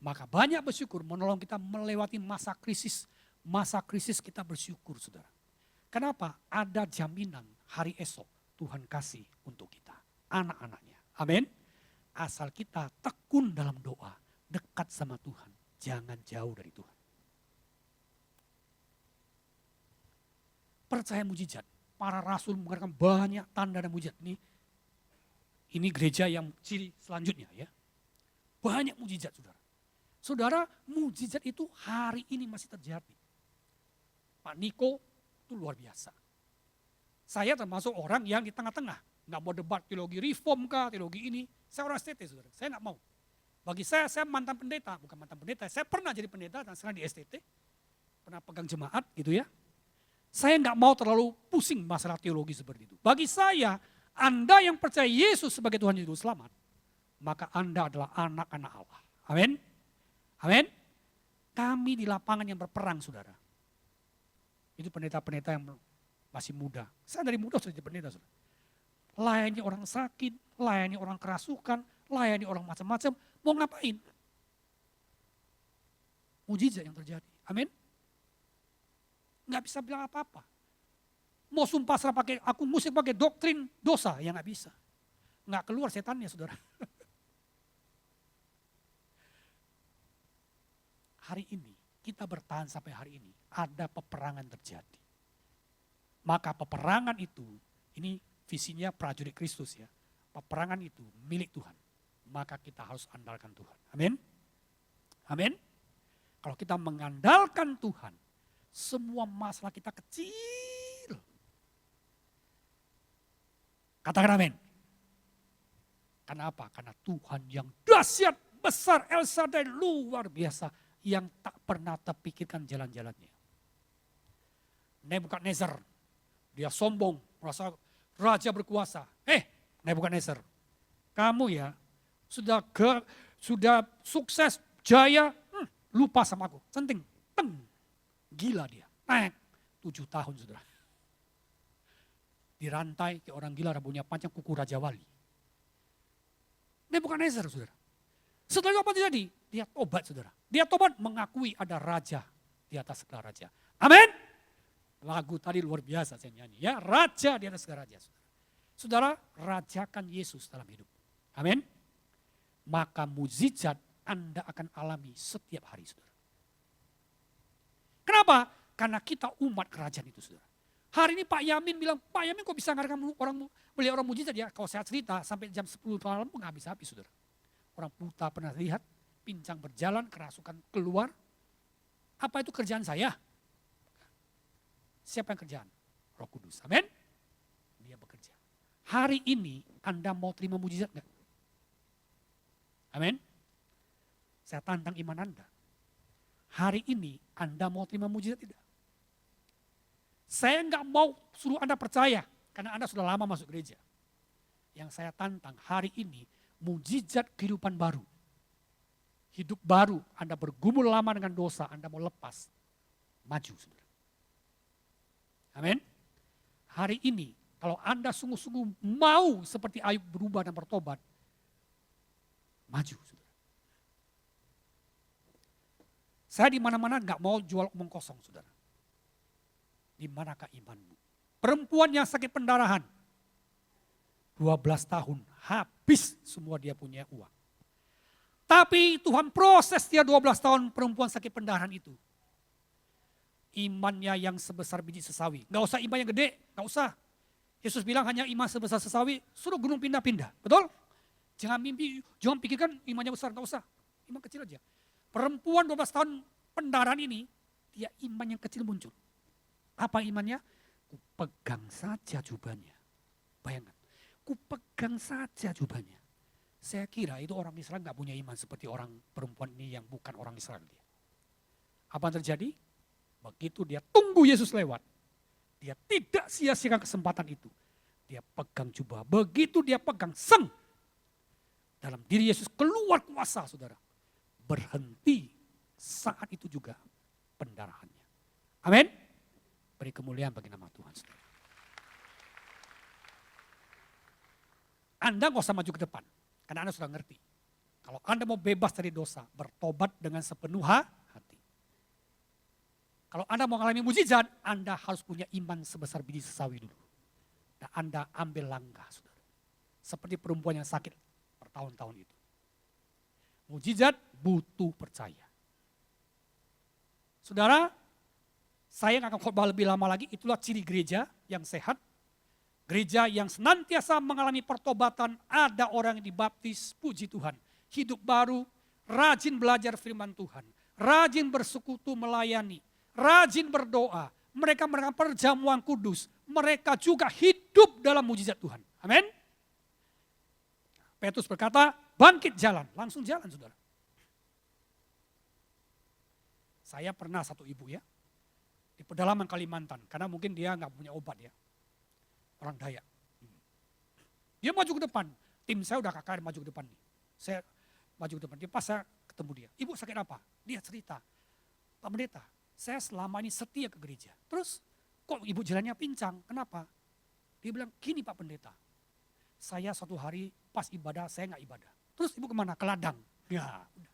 Maka banyak bersyukur menolong kita melewati masa krisis. Masa krisis kita bersyukur, saudara. Kenapa? Ada jaminan hari esok Tuhan kasih untuk kita. Anak-anaknya. Amin. Asal kita tekun dalam doa, dekat sama Tuhan, jangan jauh dari Tuhan. Percaya mujizat, para rasul mengatakan banyak tanda dan mujizat. Ini gereja yang ciri selanjutnya ya. Banyak mujizat, saudara. Saudara, mujizat itu hari ini masih terjadi. Pak Niko itu luar biasa. Saya termasuk orang yang di tengah-tengah. Nggak mau debat teologi reform kah, teologi ini. Saya orang STT, saudara. Saya nggak mau. Bagi saya mantan pendeta. Bukan mantan pendeta, saya pernah jadi pendeta dan sekarang di STT. Pernah pegang jemaat gitu ya. Saya nggak mau terlalu pusing masalah teologi seperti itu. Bagi saya, Anda yang percaya Yesus sebagai Tuhan Juru Selamat, maka Anda adalah anak-anak Allah. Amin. Amin. Kami di lapangan yang berperang, saudara. Itu pendeta-pendeta yang masih muda. Saya dari muda sudah jadi pendeta, saudara. Layani orang sakit, layani orang kerasukan, layani orang macam-macam. Mau ngapain? Mujizat yang terjadi. Amin. Nggak bisa bilang apa-apa. Mau sumpah serah pakai, aku musik pakai doktrin dosa, ya nggak bisa. Nggak keluar setannya, saudara. Hari ini, kita bertahan sampai hari ini, ada peperangan terjadi. Maka peperangan itu, ini visinya prajurit Kristus ya. Peperangan itu milik Tuhan. Maka kita harus andalkan Tuhan. Amin. Amin. Kalau kita mengandalkan Tuhan, semua masalah kita kecil. Katakan amin. Karena apa? Karena Tuhan yang dahsyat, besar, El Shaddai, luar biasa. Yang tak pernah terpikirkan jalan-jalannya. Nebukadnezar, dia sombong, merasa raja berkuasa. Nebukadnezar, kamu ya sudah sukses, jaya, lupa sama aku. Senting, gila dia. Naik 7 tahun saudara. Dirantai ke orang gila, rambutnya panjang, kuku Raja Wali. Nebukadnezar, saudara. Setelah itu apa terjadi? Dia tobat, saudara. Dia tobat mengakui ada raja di atas segala raja. Amin. Lagu tadi luar biasa saya nyanyi. Ya, raja di atas segala raja, saudara. Saudara, rajakan Yesus dalam hidup. Amin. Maka mukjizat Anda akan alami setiap hari, saudara. Kenapa? Karena kita umat kerajaan itu, saudara. Hari ini Pak Yamin bilang, Pak Yamin kok bisa ngadakan melihat orang mukjizat ya? Kalau saya cerita sampai jam 10 malam pun nggak habis-habis, saudara. Orang buta pernah lihat, pincang berjalan, kerasukan keluar. Apa itu kerjaan saya? Siapa yang kerjaan? Roh Kudus. Amin. Dia bekerja. Hari ini Anda mau terima mukjizat enggak? Amin. Saya tantang iman Anda. Hari ini Anda mau terima mukjizat tidak? Saya enggak mau suruh Anda percaya karena Anda sudah lama masuk gereja. Yang saya tantang hari ini mukjizat kehidupan baru. Hidup baru, Anda bergumul lama dengan dosa, Anda mau lepas. Maju, saudara. Amin. Hari ini kalau Anda sungguh-sungguh mau seperti Ayub berubah dan bertobat, maju, saudara. Saya di mana-mana nggak mau jual omong kosong, saudara. Di manakah imanmu? Perempuan yang sakit pendarahan, 12 tahun, habis semua dia punya uang. Tapi Tuhan proses dia 12 tahun perempuan sakit pendarahan itu. Imannya yang sebesar biji sesawi. Nggak usah iman yang gede, nggak usah. Yesus bilang hanya iman sebesar sesawi, suruh gunung pindah-pindah. Betul? Jangan mimpi, jangan pikirkan imannya besar, nggak usah. Iman kecil aja. Perempuan 12 tahun pendarahan ini, dia iman yang kecil muncul. Apa imannya? Ku pegang saja jubahnya. Bayangkan, ku pegang saja jubahnya. Saya kira itu orang Israel nggak punya iman seperti orang perempuan ini yang bukan orang Israel. Apa yang terjadi? Begitu dia tunggu Yesus lewat, dia tidak sia-siakan kesempatan itu. Dia pegang jubah, begitu dia pegang dalam diri Yesus keluar kuasa, saudara. Berhenti saat itu juga pendarahannya. Amin. Beri kemuliaan bagi nama Tuhan, saudara. Anda nggak usah maju ke depan, karena Anda sudah ngerti. Kalau Anda mau bebas dari dosa, bertobat dengan sepenuh hati. Kalau Anda mau mengalami mukjizat, Anda harus punya iman sebesar biji sesawi dulu. Dan Anda ambil langkah, saudara. Seperti perempuan yang sakit bertahun-tahun itu. Mukjizat butuh percaya. Saudara, saya nggak akan khotbah lebih lama lagi, itulah ciri gereja yang sehat. Gereja yang senantiasa mengalami pertobatan, ada orang yang dibaptis, puji Tuhan. Hidup baru, rajin belajar firman Tuhan, rajin bersekutu melayani, rajin berdoa, mereka melakukan perjamuan kudus, mereka juga hidup dalam mukjizat Tuhan. Amin. Petrus berkata, bangkit jalan, langsung jalan, saudara. Saya pernah satu ibu ya, di pedalaman Kalimantan, karena mungkin dia nggak punya obat ya, orang Dayak. Dia maju ke depan, tim saya udah KKR maju ke depan nih. Saya maju ke depan, dia pas saya ketemu dia, ibu sakit apa? Dia cerita, Pak Pendeta, saya selama ini setia ke gereja. Terus kok ibu jalannya pincang, kenapa? Dia bilang, gini Pak Pendeta, saya suatu hari pas ibadah, saya nggak ibadah. Terus ibu kemana? Ke ladang. Ya, udah.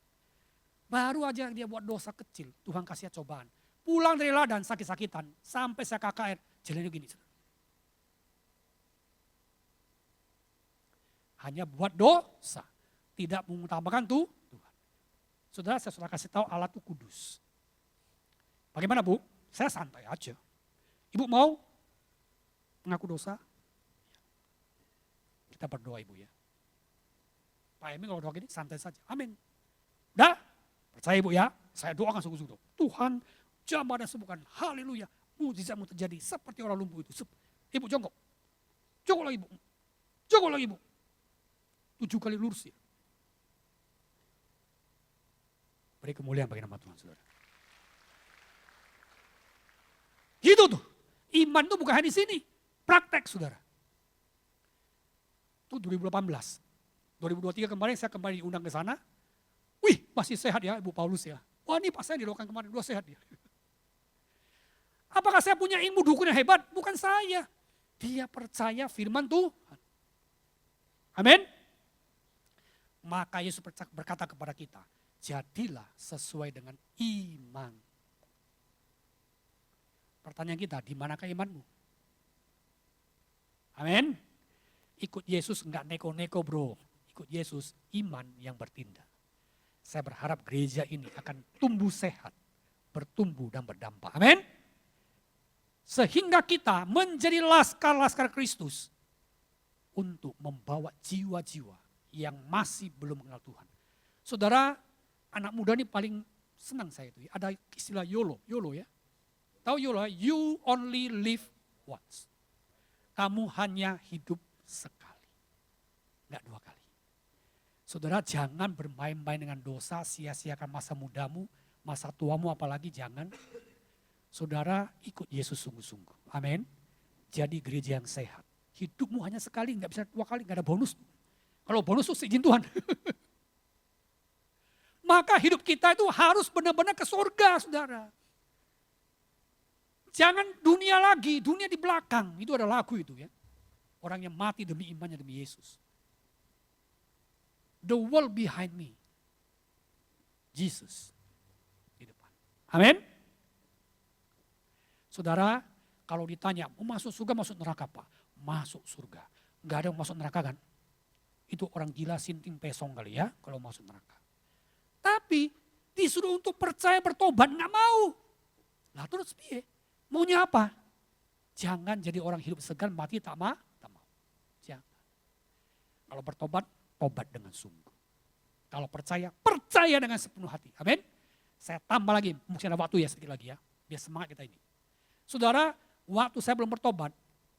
Baru aja dia buat dosa kecil, Tuhan kasih cobaan. Pulang dari ladang sakit-sakitan, sampai saya KKR, jalannya gini. Hanya buat dosa, tidak mengutamakan Tuhan. Saudara, saya sudah kasih tahu alat itu kudus. Bagaimana Bu? Saya santai aja. Ibu mau mengaku dosa? Kita berdoa Ibu ya. Pak Emi kalau doa gini santai saja. Amin. Dah, percaya Ibu ya. Saya doakan sungguh-sungguh. Tuhan jamah dan sembuhkan. Haleluya. Mujizatmu terjadi seperti orang lumpuh itu. Ibu jongkok. Jongkok lagi Ibu. Jongkok lagi Ibu. 7 kali lurus ya. Beri kemuliaan bagi nama Tuhan, saudara. Gitu tuh. Iman itu bukan hanya di sini. Praktek, saudara. Itu 2018. 2023 kemarin saya kembali diundang ke sana. Wih, masih sehat ya Ibu Paulus ya. Wah ini pas saya didoakan kemarin, dua sehat dia. Apakah saya punya ilmu dukun yang hebat? Bukan saya. Dia percaya firman Tuhan. Amin. Maka Yesus berkata kepada kita, jadilah sesuai dengan iman. Pertanyaan kita, di manakah imanmu? Amin. Ikut Yesus enggak neko-neko bro. Ikut Yesus iman yang bertindak. Saya berharap gereja ini akan tumbuh sehat, bertumbuh dan berdampak. Amin. Sehingga kita menjadi laskar-laskar Kristus untuk membawa jiwa-jiwa yang masih belum mengenal Tuhan. Saudara, anak muda ini paling senang saya itu. Ada istilah YOLO ya. Tahu YOLO? You only live once. Kamu hanya hidup sekali, enggak 2 kali. Saudara, jangan bermain-main dengan dosa, sia-siakan masa mudamu, masa tuamu apalagi jangan. Saudara, ikut Yesus sungguh-sungguh. Amin. Jadi gereja yang sehat. Hidupmu hanya sekali, enggak bisa 2 kali, enggak ada bonus. Kalau bonus itu izin Tuhan. Maka hidup kita itu harus benar-benar ke surga, saudara. Jangan dunia lagi, dunia di belakang. Itu ada lagu itu ya. Orang yang mati demi imannya demi Yesus. The world behind me. Jesus. Di depan. Amin. Saudara, kalau ditanya, mau masuk surga, masuk neraka Pak? Masuk surga. Enggak ada yang masuk neraka kan? Itu orang gila sinting pesong kali ya, kalau masuk neraka. Tapi disuruh untuk percaya bertobat, enggak mau. Lah terus piye? Maunya apa? Jangan jadi orang hidup segan, mati tak mau. Jangan. Kalau bertobat, tobat dengan sungguh. Kalau percaya, percaya dengan sepenuh hati. Amin. Saya tambah lagi, mungkin ada waktu ya sedikit lagi ya. Biar semangat kita ini. Saudara, waktu saya belum bertobat,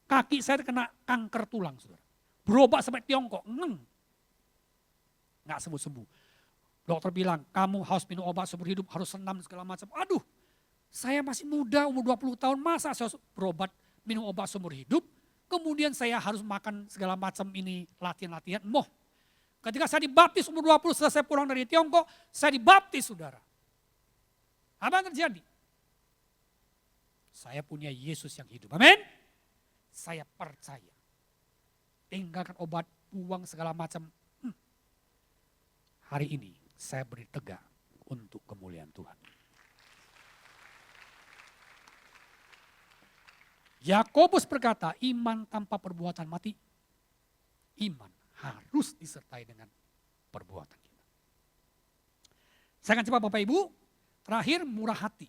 kaki saya kena kanker tulang, saudara. Berobat sampai Tiongkok, nggak sembuh-sembuh. Dokter bilang, kamu harus minum obat seumur hidup, harus senam segala macam. Aduh, saya masih muda, umur 20 tahun, masa saya harus berobat, minum obat seumur hidup, kemudian saya harus makan segala macam ini, latihan-latihan. Ketika saya dibaptis umur 20, setelah saya pulang dari Tiongkok, saya dibaptis, saudara. Apa yang terjadi? Saya punya Yesus yang hidup. Amin. Saya percaya. Tinggalkan obat, buang segala macam. Hari ini saya beri tegak untuk kemuliaan Tuhan. Yakobus berkata, iman tanpa perbuatan mati. Iman harus disertai dengan perbuatan kita. Saya akan coba Bapak Ibu, terakhir murah hati.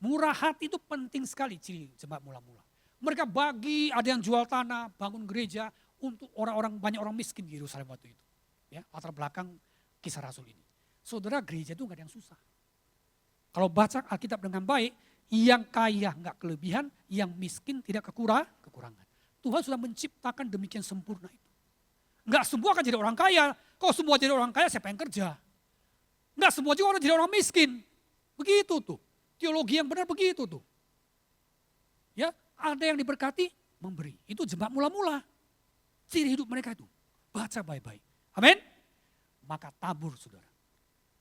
Murah hati itu penting sekali ciri jemaat mula-mula. Mereka bagi, ada yang jual tanah, bangun gereja untuk orang-orang, banyak orang miskin di Yerusalem waktu itu. Ya, latar belakang kisah Rasul ini. Saudara, gereja itu gak ada yang susah. Kalau baca Alkitab dengan baik, yang kaya gak kelebihan, yang miskin tidak kekurangan. Tuhan sudah menciptakan demikian sempurna itu. Gak semua akan jadi orang kaya. Kalau semua jadi orang kaya, siapa yang kerja? Gak semua juga orang jadi orang miskin. Begitu tuh. Teologi yang benar begitu tuh. Ya, ada yang diberkati, memberi. Itu jemaat mula-mula. Ciri hidup mereka itu. Baca baik-baik. Amin. Maka tabur, saudara.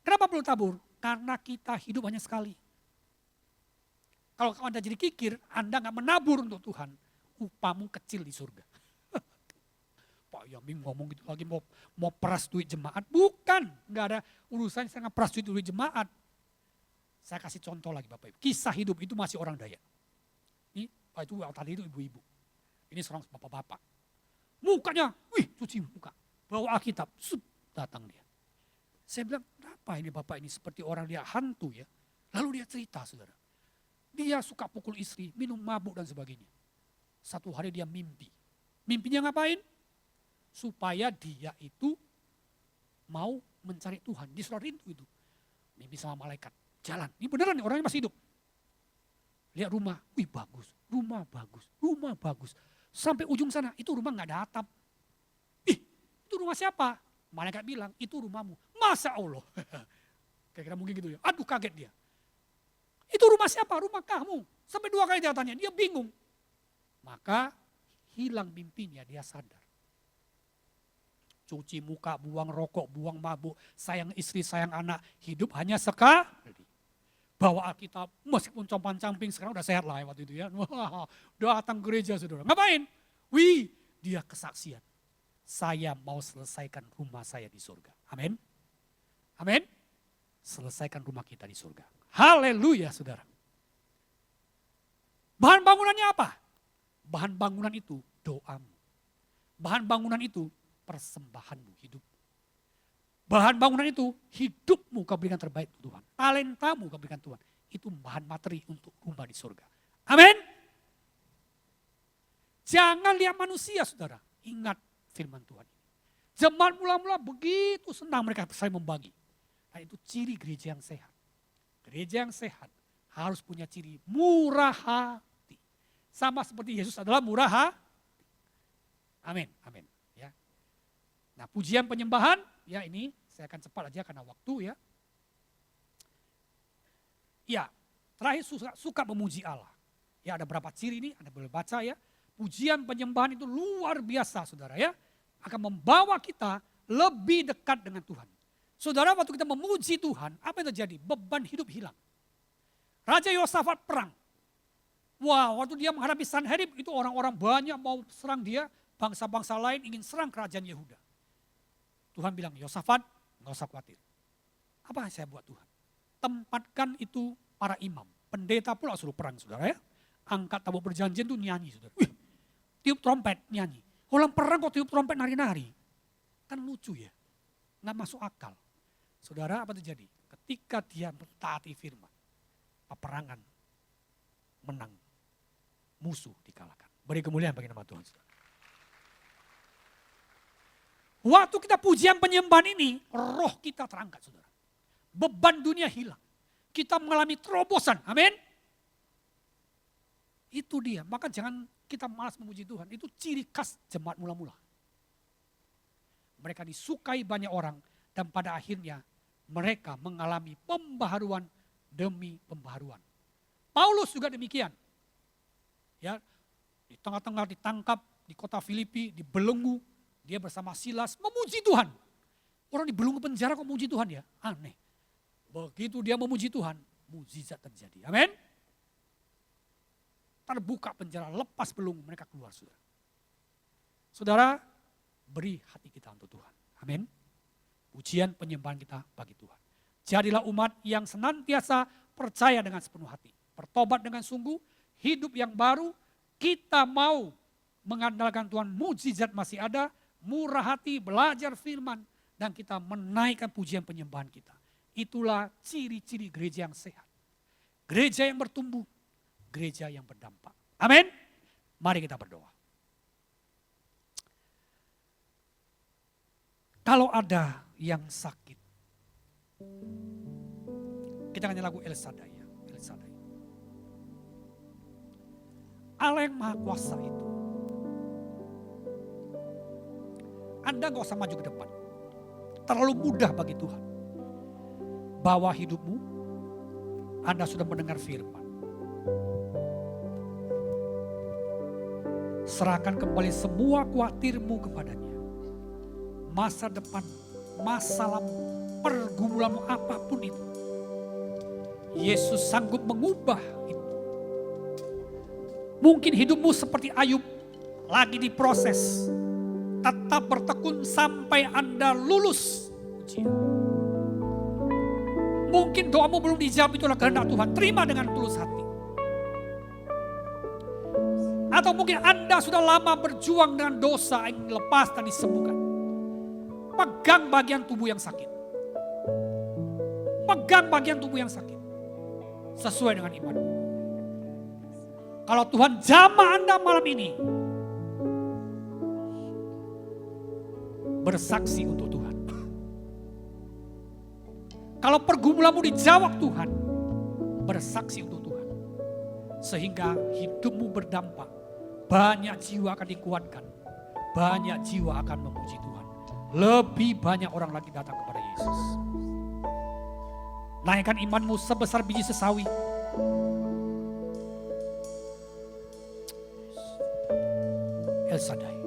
Kenapa perlu tabur? Karena kita hidup hanya sekali. Kalau Anda jadi kikir, Anda gak menabur untuk Tuhan, upamu kecil di surga. Pak Yamin ngomong gitu lagi, mau peras duit jemaat. Bukan, gak ada urusan saya ngeperas duit jemaat. Saya kasih contoh lagi Bapak Ibu. Kisah hidup itu masih orang Dayak. Ini, itu tadi itu ibu-ibu. Ini seorang bapak-bapak. Mukanya, cuci muka. Bawa Alkitab, datang dia. Saya bilang, kenapa ini bapak ini seperti orang dia hantu ya. Lalu dia cerita, saudara. Dia suka pukul istri, minum mabuk dan sebagainya. Satu hari dia mimpi. Mimpinya ngapain? Supaya dia itu mau mencari Tuhan. Dia sudah rindu itu. Mimpi sama malaikat. Jalan, ini beneran nih orangnya masih hidup. Lihat rumah, rumah bagus. Sampai ujung sana, itu rumah gak ada atap. Itu rumah siapa? Malaikat bilang, itu rumahmu. Masa Allah? Kira-kira mungkin gitu ya. Aduh kaget dia. Itu rumah siapa? Rumah kamu. Sampai 2 kali dia tanya, dia bingung. Maka hilang mimpinya, dia sadar. Cuci muka, buang rokok, buang mabuk, sayang istri, sayang anak. Hidup hanya sekali. Bawa Alkitab, meskipun compang-camping sekarang udah sehat lah ya waktu itu ya. Wah, datang gereja saudara. Ngapain? Dia kesaksian. saya mau selesaikan rumah saya di surga. Amin. Amin. Selesaikan rumah kita di surga. Haleluya saudara. Bahan bangunannya apa? Bahan bangunan itu doamu. Bahan bangunan itu persembahanmu, hidup. Bahan bangunan itu hidupmu kau berikan terbaik Tuhan. Talentamu kau berikan Tuhan. Itu bahan materi untuk rumah di surga. Amin. Jangan lihat manusia saudara. Ingat firman Tuhan. Jemaat mula-mula begitu senang mereka saling membagi. Nah, itu ciri gereja yang sehat. Gereja yang sehat harus punya ciri murah hati. Sama seperti Yesus adalah murah hati. Amin, amin. Ya. Nah, pujian penyembahan, ya ini saya akan cepat aja karena waktu ya. Ya, terakhir suka memuji Allah. Ya, ada berapa ciri ini, Anda boleh baca ya. Pujian penyembahan itu luar biasa saudara ya. Akan membawa kita lebih dekat dengan Tuhan. Saudara, waktu kita memuji Tuhan, apa yang terjadi? Beban hidup hilang. Raja Yosafat perang. Wah, waktu dia menghadapi Sanherib, itu orang-orang banyak mau serang dia. Bangsa-bangsa lain ingin serang kerajaan Yehuda. Tuhan bilang, Yosafat, nggak usah khawatir. Apa yang saya buat Tuhan? Tempatkan itu para imam. Pendeta pula suruh perang, saudara ya. Angkat tabut perjanjian itu nyanyi, saudara. Wih, tiup trompet, nyanyi. Orang perang kok tiup trompet nari-nari. Kan lucu ya. Nggak masuk akal. Saudara, apa terjadi? Ketika dia mentaati firman, peperangan menang, musuh dikalahkan. Beri kemuliaan bagi nama Tuhan. Waktu kita pujian penyembahan ini, roh kita terangkat saudara. Beban dunia hilang. Kita mengalami terobosan, amin. Itu dia, maka jangan kita malas memuji Tuhan. Itu ciri khas jemaat mula-mula. Mereka disukai banyak orang dan pada akhirnya mereka mengalami pembaharuan demi pembaharuan. Paulus juga demikian. Ya, di tengah-tengah ditangkap di kota Filipi, dibelenggu, dia bersama Silas memuji Tuhan. Orang dibelenggu penjara kok memuji Tuhan ya? Aneh. Begitu dia memuji Tuhan, mukjizat terjadi. Amin. Terbuka penjara, lepas belenggu, mereka keluar saudara. Saudara, beri hati kita untuk Tuhan. Amin. Pujian penyembahan kita bagi Tuhan. Jadilah umat yang senantiasa percaya dengan sepenuh hati. Bertobat dengan sungguh, hidup yang baru. Kita mau mengandalkan Tuhan, mukjizat masih ada. Murah hati, belajar firman. Dan kita menaikkan pujian penyembahan kita. Itulah ciri-ciri gereja yang sehat. Gereja yang bertumbuh. Gereja yang berdampak. Amin. Mari kita berdoa. Kalau ada yang sakit, kita nyanyi lagu El Shaddai ya, El Shaddai. Allah yang Maha Kuasa itu, Anda gak usah maju ke depan. Terlalu mudah bagi Tuhan. Bawa hidupmu, Anda sudah mendengar firman. Serahkan kembali semua khawatirmu kepadanya. Masa depan, masalahmu, pergumulanmu apapun itu. Yesus sanggup mengubah itu. Mungkin hidupmu seperti Ayub, lagi diproses. Tetap bertekun sampai Anda lulus ujian. Mungkin doamu belum dijawab, itulah kehendak Tuhan. Terima dengan tulus hati. Atau mungkin Anda sudah lama berjuang dengan dosa yang lepas dan disembuhkan. Pegang bagian tubuh yang sakit. Pegang bagian tubuh yang sakit. Sesuai dengan iman. Kalau Tuhan jamah Anda malam ini. Bersaksi untuk Tuhan. Kalau pergumulanmu dijawab Tuhan. Bersaksi untuk Tuhan. Sehingga hidupmu berdampak. Banyak jiwa akan dikuatkan. Banyak jiwa akan memuji Tuhan. Lebih banyak orang lagi datang kepada Yesus. Naikkan imanmu sebesar biji sesawi. El Shaddai.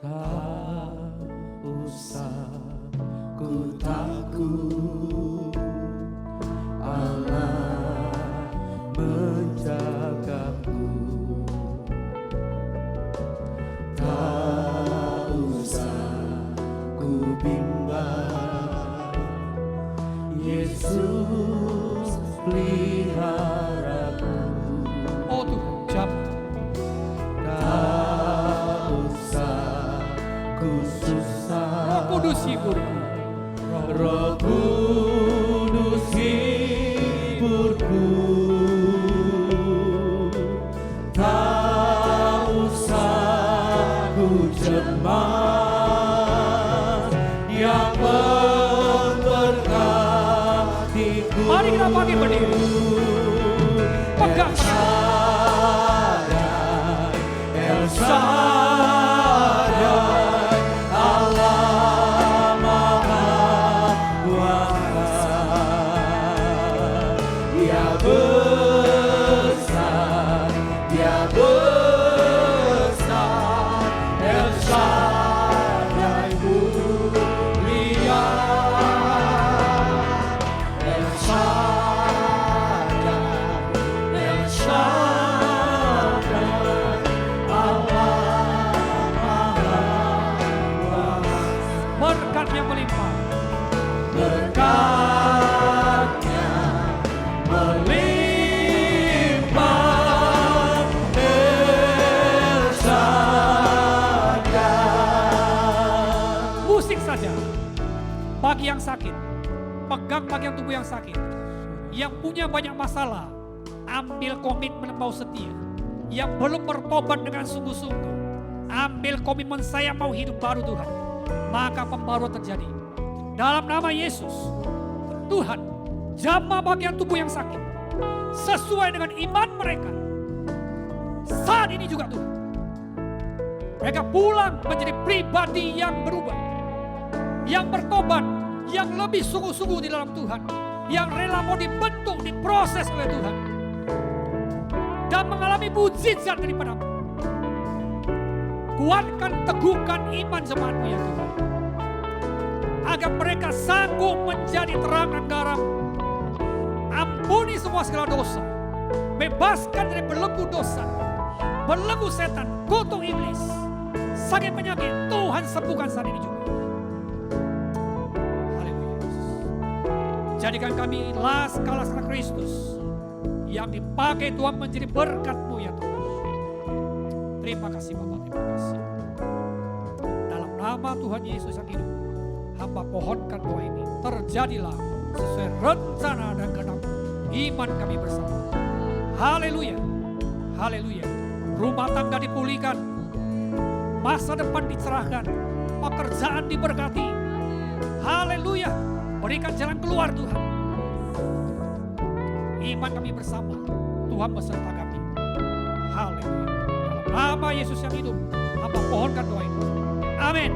Tak usah ku takut, Allah menjagaku. Tak Yesus peliharaku. Oh Tuhan, jamah. Tak usah ku susah. Roh Kudus hiburku. Roh Kudus hiburku. Tak usah ku cemas, yang memberkatiku. Mari kita bangkit berdiri. Pegang El Shaddai, Allah Maha Kuasa. Dia besar, Dia besar. El Shaddai mulia. El Shaddai, El Shaddai, Allah Maha Kuasa. berkat yang melimpah. Berkatnya melimpah. El Shaddai. Musik saja. Bagi yang sakit, pegang bagian tubuh yang sakit. Yang punya banyak masalah, ambil komitmen mau setia. Yang belum bertobat dengan sungguh-sungguh, ambil komitmen saya mau hidup baru Tuhan. Maka pembaruan terjadi. Dalam nama Yesus, Tuhan, jamah bagian tubuh yang sakit. Sesuai dengan iman mereka. Saat ini juga Tuhan. Mereka pulang menjadi pribadi yang berubah. Yang bertobat, yang lebih sungguh-sungguh di dalam Tuhan. Yang rela mau dibentuk, diproses oleh Tuhan. Dan mengalami mujizat daripada-Mu. Kuatkan, teguhkan iman jemaat-Mu ya Tuhan. Agar mereka sanggup menjadi terang dan garam. Ampuni semua segala dosa. Bebaskan dari belenggu dosa. Belenggu setan, kutuk iblis. Sakit penyakit, Tuhan sembuhkan saat ini juga. Haleluya. Jadikan kami laskar-laskar Kristus yang dipakai Tuhan menjadi berkat-Mu ya Tuhan. Terima kasih Bapak, terima kasih. Dalam nama Tuhan Yesus yang hidup, hamba pohonkan doa ini. Terjadilah sesuai rencana dan kehendak iman kami bersama. Haleluya, haleluya. Rumah tangga dipulihkan, masa depan dicerahkan, pekerjaan diberkati. Haleluya, berikan jalan keluar Tuhan. Iman kami bersama, Tuhan beserta kami. Haleluya. Dalam nama Yesus yang hidup, hamba pohonkan doa ini. Amin.